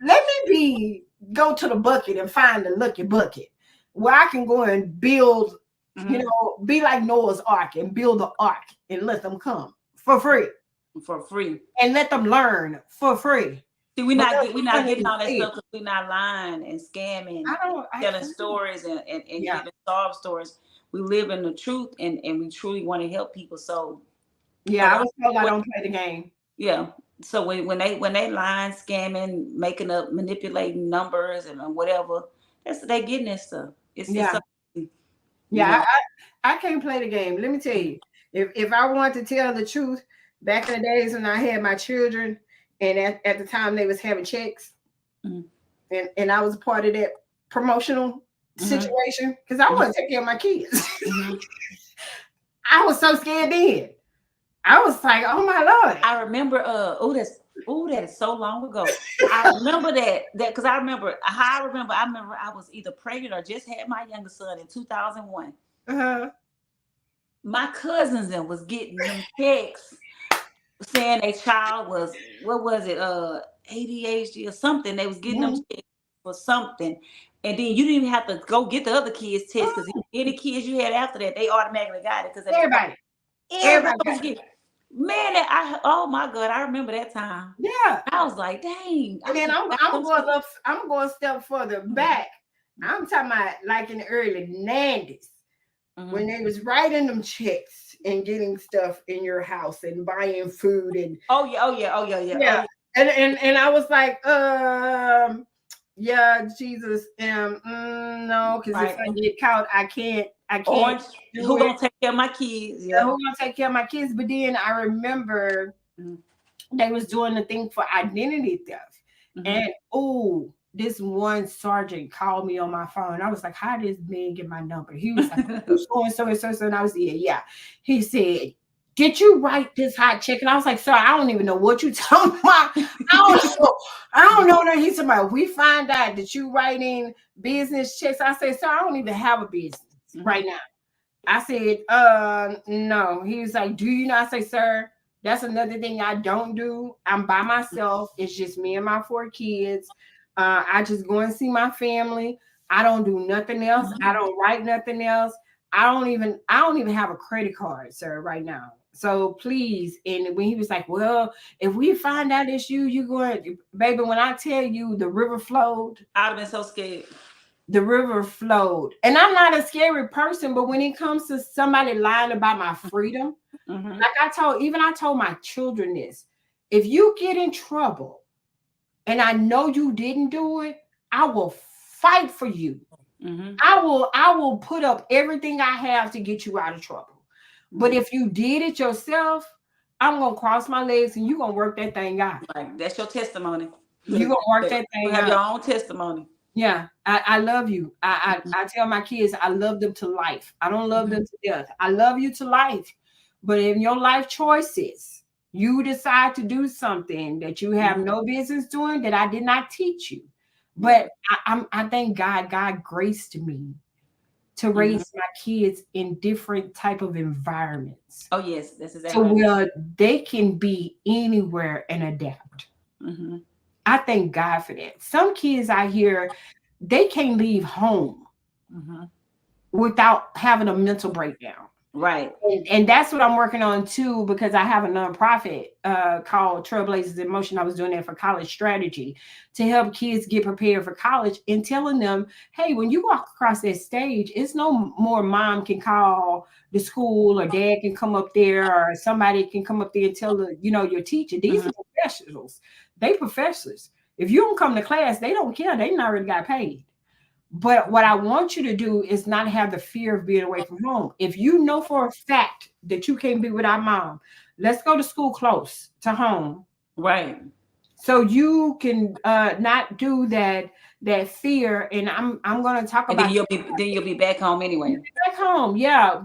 let me go to the bucket and find the lucky bucket where I can go and build, Mm-hmm. be like Noah's Ark and build the ark and let them come for free For free. and let them learn for free. See, But we're I not don't getting even all that say it. stuff because we're not lying and scamming, I don't. telling stories and Yeah, giving sob stories. We live in the truth, and we truly want to help people. So a yeah. I lot was told I of don't play the game. yeah. So when they lying, scamming, making up, manipulating numbers and whatever, that's they getting that stuff. It's Yeah, something, you yeah. know. I can't play the game. Let me tell you, if I want to tell the truth, back in the days when I had my children, and at the time they was having checks, Mm-hmm. and I was a part of that promotional Mm-hmm. situation because I want to take care of my kids. Mm-hmm. I was so scared then. I was like, oh my Lord. I remember that is so long ago. I remember that because I remember I was either pregnant or just had my youngest son in 2001. Uh-huh. My cousins then was getting them checks saying a child was, what was it, ADHD or something. They was getting them Mhm. checks for something. And then you didn't even have to go get the other kids test because Mhm. any kids you had after that, they automatically got it because they was a part. Everybody. Everybody Everybody was got it. getting, man, that oh my God, I remember that time. Yeah. I was like, dang, And I then should have got them shit. I'm going a step further Mhm, back. I'm talking about like in the early 90s when mhm. they was writing them checks and getting stuff in your house and buying food and Oh yeah, oh yeah, oh yeah, yeah, oh yeah. yeah. And I was like, yeah, Jesus, no, because if Right. I get caught, I can't Orange, do who it. gonna take care of my kids? Yeah, who Yep. gonna take care of my kids? But then I remember Mhm, they was doing the thing for identity theft. mhm, And oh, this one sergeant called me on my phone. I was like, how did this man get my number? He was like, so and so and so and so. And I was, yeah. He said, did you write this hot check? And I was like, sir, I don't even know what you talking about. I don't know that. He said, about we find out that you writing business checks. I said, sir, I don't even have a business mhm, right now. I said, no. He was like, do you not? I say, sir, that's another thing I don't do. I'm by myself. It's just me and my 4 kids. I just go and see my family. I don't do nothing else. I mhm. don't write nothing else. I don't even have a credit card, sir, right now. So please. And when he was like, well, if we find out it's you, you going, baby, when I tell you the river flowed, I'd have been so scared. the river flowed. And I'm not a scary person, but when it comes to somebody lying about my freedom, Mhm, like I told my children this. If you get in trouble and I know you didn't do it, I will fight for you. mhm, I will put up everything I have to get you out of trouble. But mhm. if you did it yourself, I'm gonna cross my legs and you're gonna work that thing out. Right. That's your testimony. You're gonna work that You thing have out. your own testimony. Yeah, I love you. Mhm, I tell my kids I love them to life. I don't love mhm, them to death. I love you to life. But in your life choices, you decide to do something that you have mhm. no business doing that I did not teach you. Yeah. But I thank God graced me to Mhm. raise my kids in different type of environments. Oh yes, that's So exactly right. where they can be anywhere and adapt. Mhm, I thank God for that. Some kids I hear they can't leave home mhm. without having a mental breakdown. Right. And that's what I'm working on too, because I have a nonprofit called Trailblazers in Motion. I was doing that for college strategy to help kids get prepared for college and telling them, hey, when you walk across that stage, it's no more mom can call the school or dad can come up there or somebody can come up there and tell your teacher. These Hmm. are professionals. They professors. If you don't come to class, they don't care. They already got paid. But what I want you to do is not have the fear of being away from home. If you know for a fact that you can't be without mom, let's go to school close to home Right. so you can not do that fear. And I'm going to talk And then about you'll be back home anyway. back home, yeah,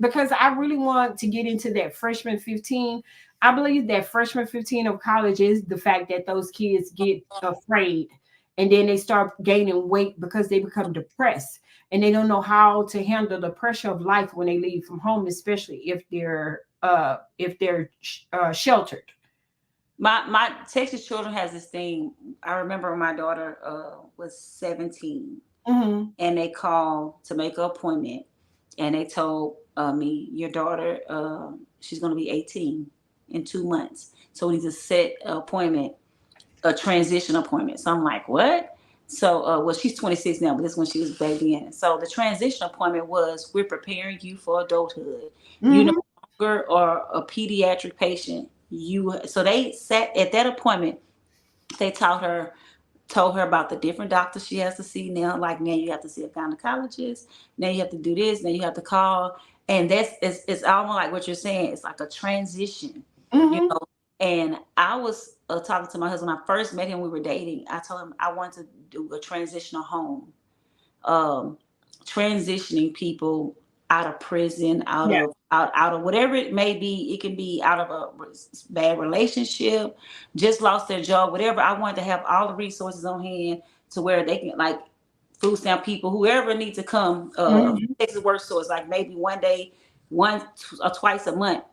because I really want to get into that freshman 15. I believe that freshman 15 of college is the fact that those kids get afraid and then they start gaining weight because they become depressed and they don't know how to handle the pressure of life when they leave from home, especially if they're sheltered. My Texas children has this thing. I remember when my daughter was 17, Hmm. and they called to make an appointment, and they told me, your daughter, she's going to be 18 in 2 months, so we need to set an appointment, a transition appointment. So I'm like, what? So, well, she's 26 now, but this is when she was back then. So the transition appointment was, we're preparing you for adulthood. You no Hmm. longer are a pediatric patient. So they sat at that appointment. They told her about the different doctors she has to see now. Like, now you have to see a gynecologist. Now you have to do this. Now you have to call. And it's almost like what you're saying. It's like a transition, you Hmm. know. And I was talking to my husband when I first met him. We were dating. I told him I wanted to do a transitional home, um, transitioning people out of prison, Yeah. out of whatever it may be. It can be out of a bad relationship, just lost their job, whatever. I wanted to have all the resources on hand to where they can, like, food stamp people, whoever needs to come, Hmm. Texas Work Source, like maybe one day, once or twice a month.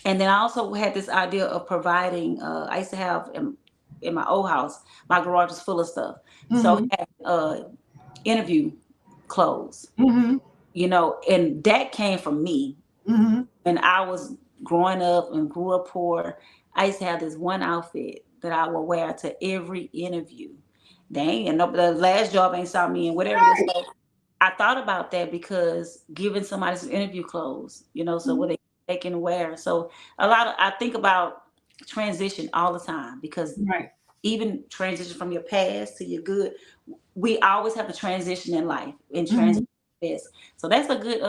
And then I also had this idea of providing. I used to have in my old house, my garage was full of stuff, so Hmm. I had interview clothes, Hmm. and that came from me. Hmm. When I was growing up and grew up poor, I used to have this one outfit that I would wear to every interview. Dang, and the last job ain't saw me and whatever this. So I thought about that, because giving somebody some interview clothes, so what they can wear. So I think about transition all the time, because Right. even transition from your past to your good, we always have to transition in life and transition Hmm. best. So that's a good.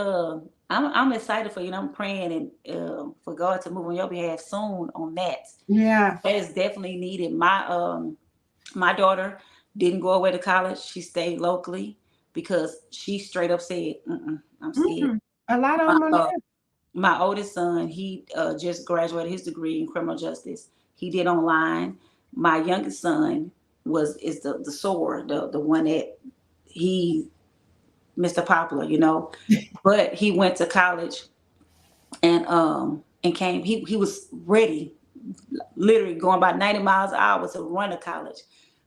I'm excited for you. And I'm praying and for God to move on your behalf soon on that. Yeah. That is definitely needed. My daughter didn't go away to college. She stayed locally because she straight up said, mm-mm, I'm scared. Mhm. A lot of My them are uh, there. my oldest son, he just graduated his degree in criminal justice. He did online. My youngest son is the soar, the one that he Mr. Popular, but he went to college and came. He was ready, literally going about 90 miles an hour to run to college.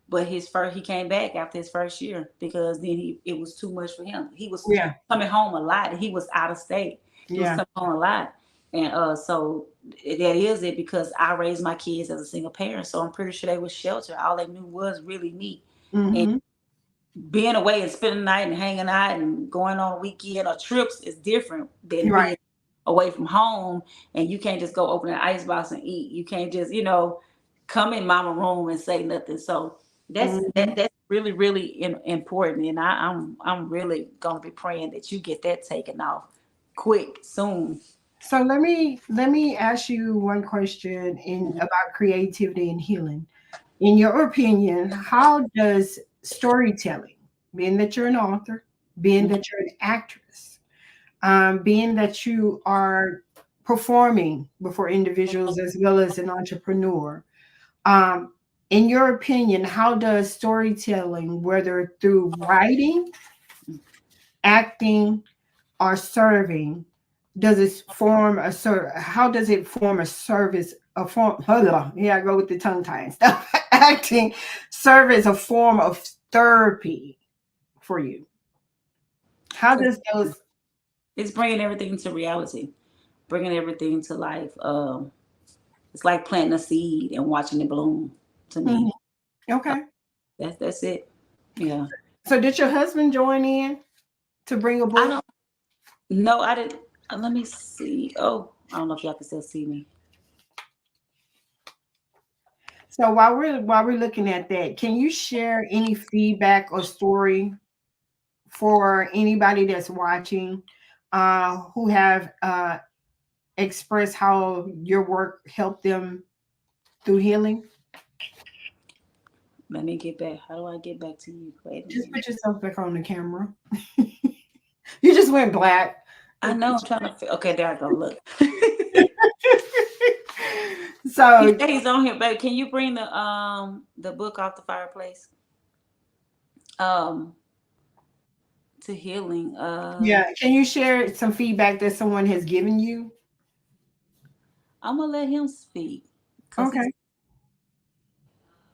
But he came back after his first year, because then it was too much for him. He was Yeah. coming home a lot. He was out of state. He was Yeah. coming home a lot. And so that is it, because I raised my kids as a single parent. So I'm pretty sure they was sheltered. All they knew was really me. And Hmm. being away and spending the night and hanging out and going on a weekend or trips is different than Right. being away from home. And you can't just go open an icebox and eat. You can't just come in mama room and say nothing. So Hmm. that's really really important. And I'm really gonna be praying that you get that taken off quick soon. So let me ask you one question in about creativity and healing. In your opinion, how does storytelling, being that you're an author, being that you're an actress, being that you are performing before individuals as well as an entrepreneur, um, in your opinion, how does storytelling, whether through writing, acting, or serving, does it form a how does it form a service, a form, hold on, here I go with the tongue tie and stuff. Acting serve as a form of therapy for you? How does those It's bringing everything to reality, bringing everything to life. It's like planting a seed and watching it bloom. To Mhm. me, Okay. that's it. Yeah. So did your husband join in to bring a I book? don't. No, I didn't. Let me see. Oh, I don't know if y'all can still see me. So while we're looking at that, can you share any feedback or story for anybody that's watching who have expressed how your work helped them through healing? Let me get back. How do I get back to you? Wait a Just minute. put yourself back on the camera. You just went black. I know. I'm trying to. Okay, there I go. Look. He So said he's on here, babe. Can you bring the book off the fireplace? Um, to healing. yeah, can you share some feedback that someone has given you? I'm gonna let him speak because he's. Okay.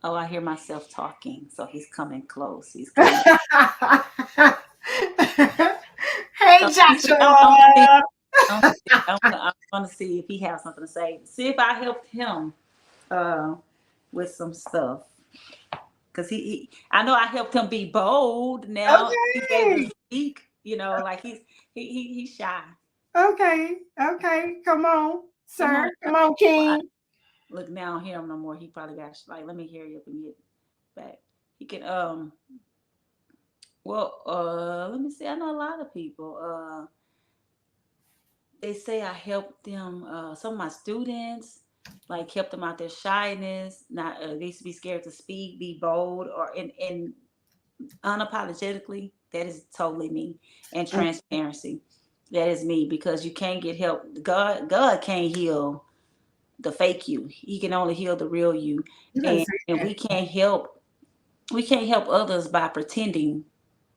Oh, I hear myself talking, so he's coming close. He's coming. Hey So I'm gonna see. Joshua. I'm gonna see if he has something to say. See if I helped him uh, with some stuff. Cause I know I helped him be bold. Now he's able to Okay. speak. Like he's shy. Okay. Okay. Come on, Come sir. on, Come on, King. look now. I don't hear him no more. He probably got like. Let me hear you up and get back. He can. Well. Let me see. I know a lot of people. They say I helped them. Some of my students, like, helped them out their shyness. Not they used to be scared to speak, be bold, or and unapologetically. That is totally me. And transparency. That is me because you can't get help. God can't heal the fake you. He can only heal the real you. You better And say we can't help others by pretending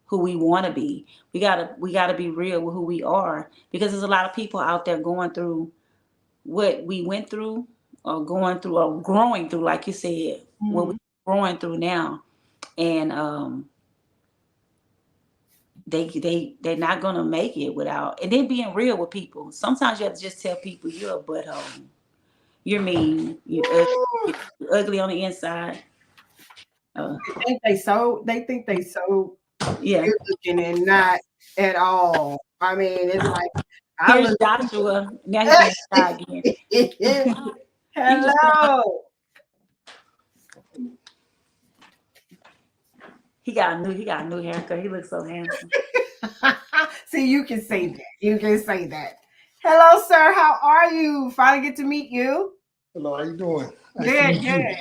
who we want to be. We gotta be real with who we are because there's a lot of people out there going through what we went through or going through or growing through, like you said, what that. we're growing through now. And they're not gonna make it without and then being real with people. Sometimes you have to just tell people you're a butthole. You're mean. You're ugly on the inside. Uh, They think they so yeah. good looking and not at all. I mean, it's like I Here's look. Joshua. Now he being shy again. You just Hello. he got a new haircut. He looks so handsome. See, you can say that. You can say that. Hello, sir. How are you? Finally get to meet you. Hello, how you doing? Nice to Good, meet good. you.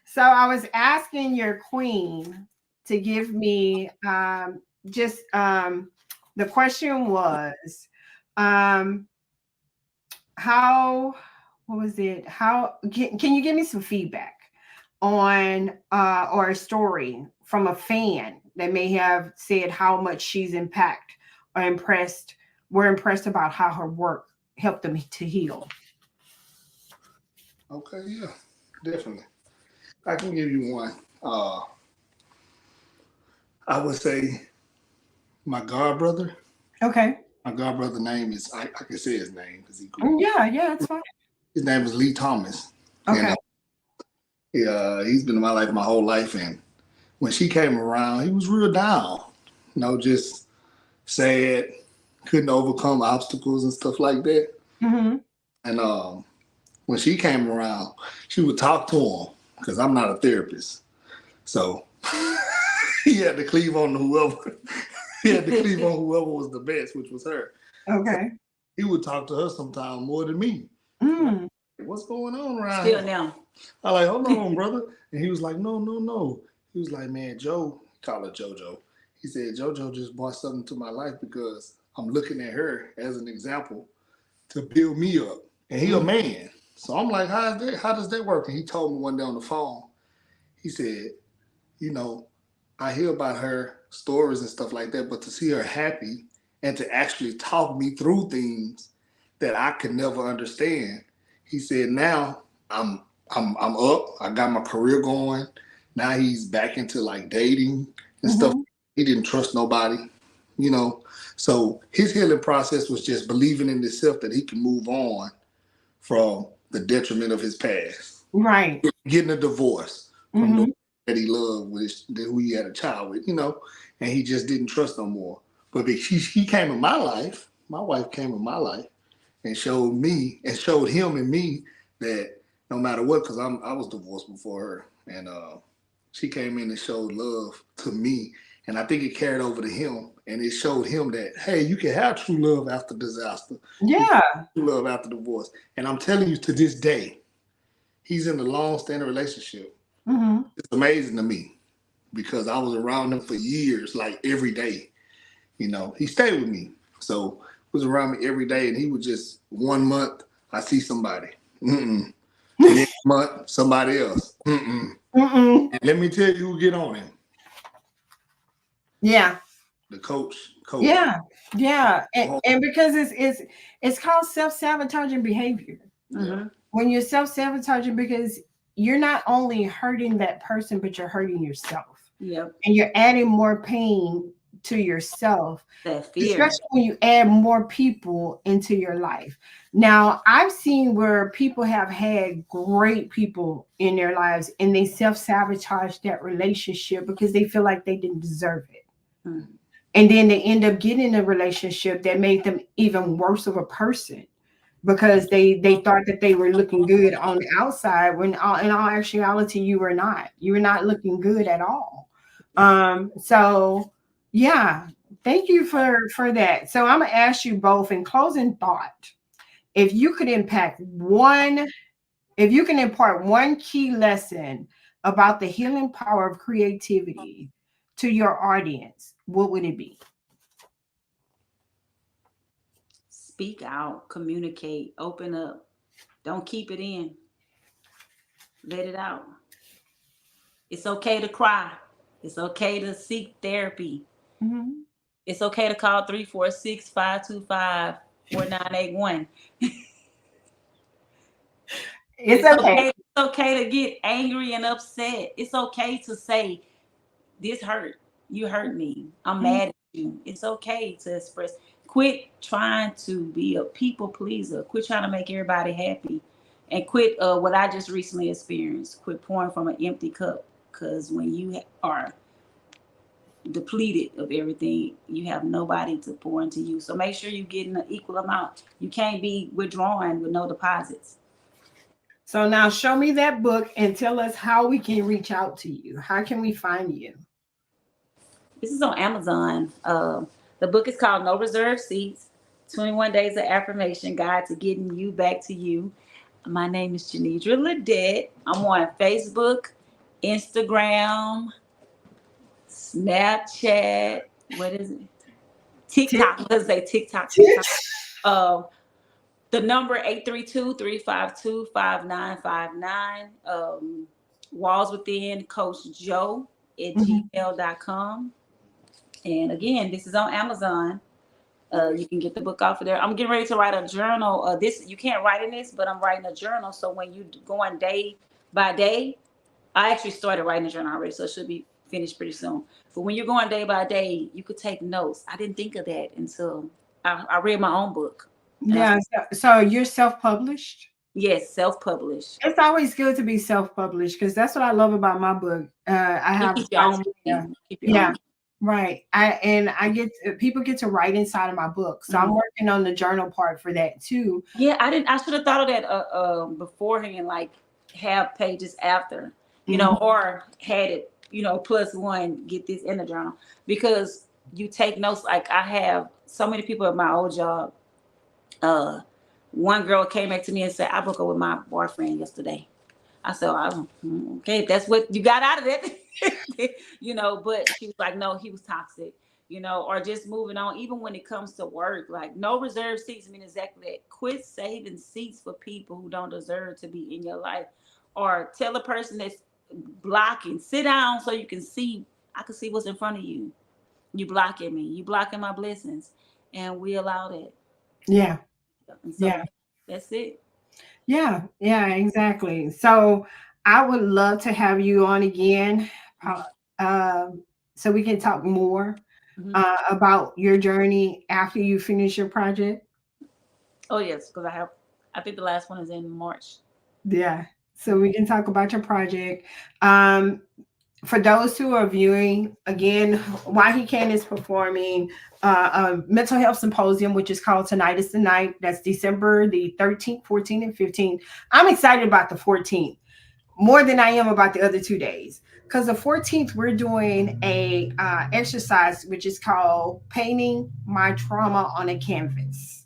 So I was asking your queen to give me just the question was um how what was it? How can you give me some feedback on or a story from a fan that may have said how much she's impacted or impressed were impressed about how her work helped them to heal. Okay, yeah, definitely. I can give you one. Uh, I would say my god brother. Okay. My god brother name is I can say his name because he cool. Yeah, yeah, it's fine. His name is Lee Thomas, and Okay. he's been in my life my whole life. And when she came around, he was real down. Just sad, couldn't overcome obstacles and stuff like that. Mm-hmm. And when she came around, she would talk to him because I'm not a therapist, so he had to cleave on whoever. He had to cleave on whoever was the best, which was her. So Okay. he would talk to her sometime more than me. Like, Mm. what's going on around Still here? now. I like, hold on, brother. And he was like, no, no, no. He was like, man, Joe, call her JoJo. He said, JoJo just brought something to my life because I'm looking at her as an example to build me up. And he a man. So I'm like, how does that work? And he told me one day on the phone, he said, you know, I hear about her stories and stuff like that, but to see her happy and to actually talk me through things that I could never understand, he said, now I'm up. I got my career going. Now he's back into like dating and stuff. Mm-hmm. He didn't trust nobody. you know. So his healing process was just believing in himself that he can move on from the detriment of his past, Right. getting a divorce from the Mm-hmm. that he loved, who he had a child with, and he just didn't trust no more. But he came in my life, my wife came in my life and showed him and me that no matter what, because I was divorced before her, and she came in and showed love to me, and I think it carried over to him, and it showed him that hey, you can have true love after disaster, you can Yeah. have true love after divorce, and I'm telling you, to this day, he's in a long-standing relationship. Mm-hmm. It's amazing to me because I was around him for years, like every day. He stayed with me, so he was around me every day, and he would just 1 month I see somebody, mm-mm. Next month somebody else, mm-mm. Mm-mm. And let me tell you who get on him, Yeah. the coach, coach. Yeah. Yeah. And because it's called self-sabotaging behavior. Yeah, Mm-hmm. When you're self-sabotaging, because you're not only hurting that person, but you're hurting yourself. Yep. And you're adding more pain to yourself, That fear. especially when you add more people into your life. Now, I've seen where people have had great people in their lives and they self-sabotage that relationship because they feel like they didn't deserve it. Mm. And then they end up getting a relationship that made them even worse of a person because they thought that they were looking good on the outside when in all actuality you were not looking good at all. So yeah, thank you for that. So I'm gonna ask you both in closing thought, if you could impact one if you can impart one key lesson about the healing power of creativity to your audience, what would it be? Speak out, communicate, open up. Don't keep it in. Let it out. It's okay to cry. It's okay to seek therapy. Mhm. It's okay to call 346-525-4981. It's It's okay. okay. It's okay to get angry and upset. It's okay to say, this hurt. You hurt me. I'm Mhm. mad at you. It's okay to express. Quit trying to be a people pleaser. Quit trying to make everybody happy. And quit what I just recently experienced. Quit pouring from an empty cup. Because when you are depleted of everything, you have nobody to pour into you. So make sure you're getting an equal amount. You can't be withdrawing with no deposits. So now show me that book and tell us how we can reach out to you. How can we find you? This is on Amazon. The book is called No Reserve Seats, 21 Days of Affirmation Guide to Getting You Back to You. My name is Janidra Ledette. I'm on Facebook, Instagram, Snapchat. What is it? Tick, TikTok. Let's say TikTok, tick. TikTok. Um, the number 832-352-5959. Walls Within Coach Joe at Mhm. gmail.com. And again, this is on Amazon. You can get the book off of there. I'm getting ready to write a journal. This you can't write in this, but I'm writing a journal. So when you go on day by day, I actually started writing a journal already, so it should be finished pretty soon. But when you're going day by day, you could take notes. I didn't think of that until I read my own book, and I Yeah. So you're self-published. yes, self-published. It's always good to be self-published because that's what I love about my book. I You have keep your own yeah, money. Keep your yeah, own. right. I get people get to write inside of my book, so I'm Mhm. working on the journal part for that too. Yeah, I didn't. I should have thought of that beforehand, like have pages after, Mhm. or had it, plus one. Get this in the journal because you take notes. Like I have so many people at my old job. Uh, One girl came back to me and said, "I broke up with my boyfriend yesterday." I said, okay, if that's what you got out of it, but she was like, no, he was toxic, or just moving on. Even when it comes to work, like no reserved seats mean exactly that. Quit saving seats for people who don't deserve to be in your life, or tell a person that's blocking, sit down so you can see, I can see what's in front of you. You blocking me, you blocking my blessings. And we allow that. Yeah, And so yeah, that's it. yeah, yeah, exactly. So I would love to have you on again, Mhm. so we can talk more. about your journey after you finish your project? Oh yes, because I think the last one is in March. Yeah. So we can talk about your project. Um, for those who are viewing, again, Why He Can is performing a mental health symposium, which is called Tonight is the Night. That's December the 13th, 14th, and 15th. I'm excited about the 14th more than I am about the other 2 days. Because the 14th, we're doing a exercise, which is called Painting My Trauma on a Canvas.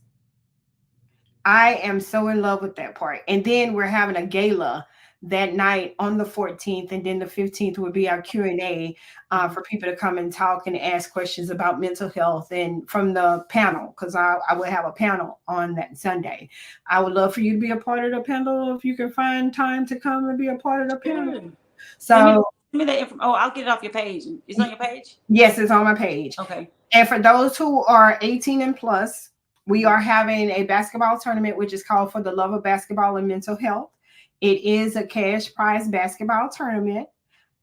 I am so in love with that part. And then we're having a gala that night on the 14th, and then the 15th will be our Q&A for people to come and talk and ask questions about mental health and from the panel, because I will have a panel on that Sunday. I would love for you to be a part of the panel if you can find time to come and be a part of the panel. Sure. So Send me that info. Oh, I'll get it off your page. It's on your page? yes, it's on my page. Okay. And for those who are 18 and plus, we are having a basketball tournament, which is called For the Love of Basketball and Mental Health. It is a cash prize basketball tournament.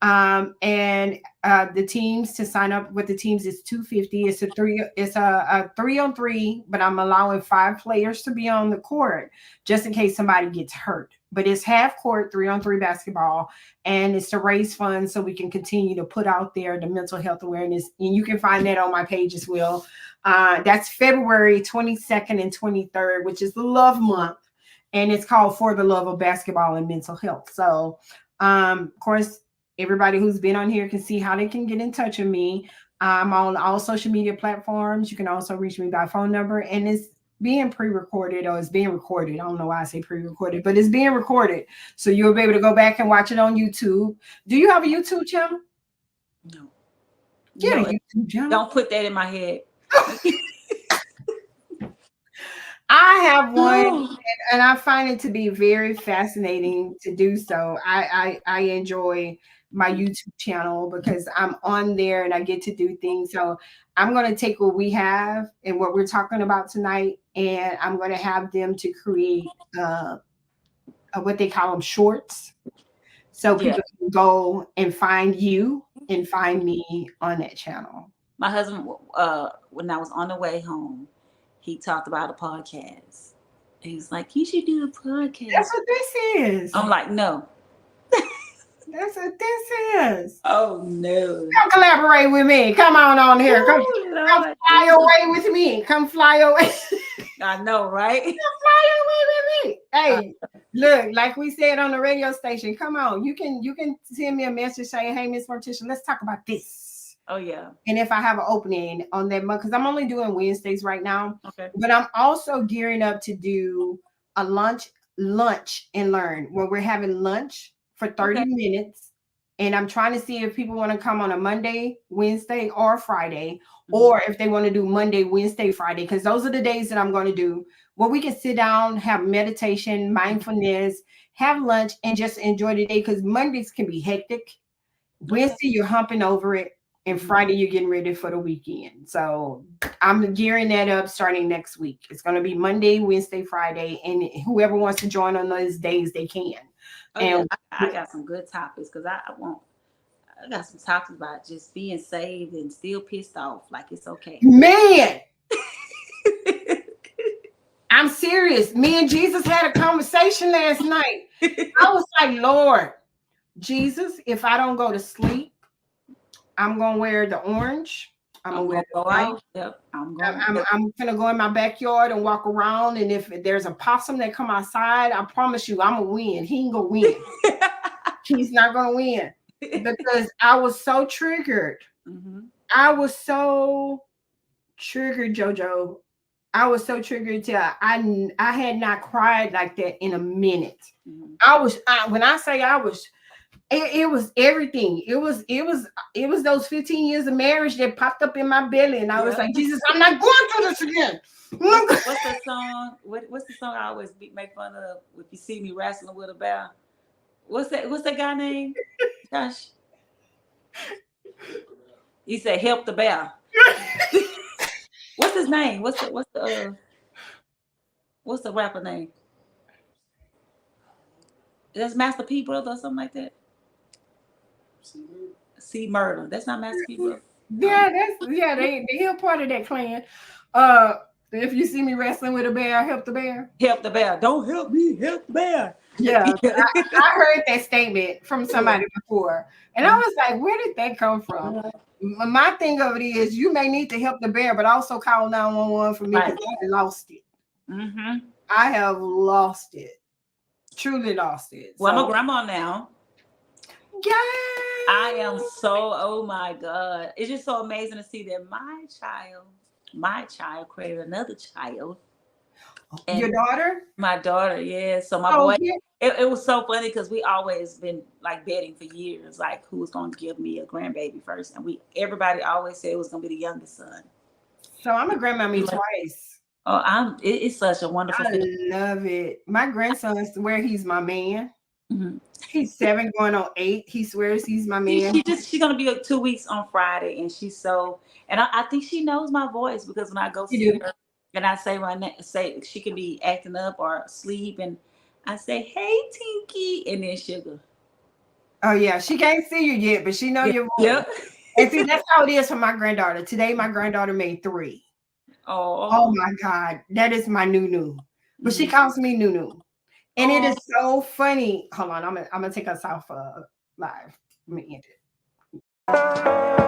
And the teams to sign up with the teams is $250. It's a 3-on-3, but I'm allowing 5 players to be on the court just in case somebody gets hurt. But it's half court 3-on-3 basketball, and it's to raise funds so we can continue to put out there the mental health awareness. And you can find that on my page as well. That's February 22nd and 23rd, which is the Love Month, and it's called For the Love of Basketball and Mental Health. So, of course, everybody who's been on here can see how they can get in touch with me. I'm on all social media platforms. You can also reach me by phone number, and it's being pre-recorded, or it's being recorded. I don't know why I say pre-recorded, but it's being recorded. So you'll be able to go back and watch it on YouTube. Do you have a YouTube channel? No. Get No, a YouTube channel. don't put that in my head. I have one, and I find it to be very fascinating to do so. I enjoy my YouTube channel because I'm on there and I get to do things. So I'm going to take what we have and what we're talking about tonight, and I'm going to have them to create what they call them shorts, so people can go and find you and find me on that channel. My husband, when I was on the way home, he talked about a podcast. He's like, "You should do a podcast." That's what this is. I'm like, "No." That's what this is. Oh no! Come collaborate with me. Come on here. Come fly away with me. Come fly away. I know, right? Come fly away with me. Hey, look, like we said on the radio station, come on. You can send me a message saying, "Hey, Miss Morticia, let's talk about this." Oh yeah. And if I have an opening on that month, because I'm only doing Wednesdays right now. Okay. But I'm also gearing up to do a lunch and learn, where we're having lunch for 30 minutes. And I'm trying to see if people want to come on a Monday, Wednesday, or Friday, or if they want to do Monday, Wednesday, Friday, because those are the days that I'm going to do where we can sit down, have meditation, mindfulness, have lunch, and just enjoy the day. Because Mondays can be hectic. Wednesday, you're humping over it. And Friday, you're getting ready for the weekend. So I'm gearing that up starting next week. It's going to be Monday, Wednesday, Friday. And whoever wants to join on those days, they can. Oh, and yeah. I got some good topics because I got some topics about just being saved and still pissed off. Like it's okay. Man, I'm serious. Me and Jesus had a conversation last night. I was like, Lord, Jesus, if I don't go to sleep, I'm going to wear the orange. I'm going to wear the white. Yep. I'm going to go in my backyard and walk around. And if there's a possum that come outside, I promise you, I'm going to win. He ain't going to win. He's not going to win. Because I was so triggered. I was so triggered, JoJo. I was so triggered till I had not cried like that in a minute. When I say I was, it was everything. It was those 15 years of marriage that popped up in my belly, and I was like, Jesus, I'm not going through this again. What's the song? What's the song I always make fun of? If you see me wrestling with a bear, what's that guy name? Gosh, he said, "Help the bear." What's his name? What's the rapper name? That's Master P brother or something like that. C Murder. That's not Master P brother. Yeah, they are part of that clan. If you see me wrestling with a bear, help the bear. Help the bear. Don't help me, help the bear. Yeah, I heard that statement from somebody before, and I was like, where did that come from? My thing of it is, you may need to help the bear, but also call 911 for me because Right. I lost it. Mm-hmm. I have lost it, truly lost it. Well, I'm a So, grandma now. yay! I am so, oh my God. It's just so amazing to see that my child created another child. Your And daughter? my daughter, yeah. So my Oh, boy, yeah. it was so funny because we always been like betting for years, like who was going to give me a grandbaby first. And everybody always said it was going to be the youngest son. So I'm a grandmommy twice. Oh, it's such a wonderful I feeling. love it. My grandson swear he's my man. Mhm. He's 7 going on 8. He swears he's my man. She's gonna be 2 weeks on Friday, and I think she knows my voice because when I go You see do. her and I say say she can be acting up or asleep, and I say, "Hey, Tinky," and then she'll go, Oh yeah, she can't see you yet, but she know "Yeah, your voice. yeah." And see, that's how it is for my granddaughter. Today, my granddaughter made 3. Oh Oh, my God, that is my Nunu. But she mhm. calls me Nunu. And it Oh, is so funny. Hold on, I'm gonna take us off live. Let me end it.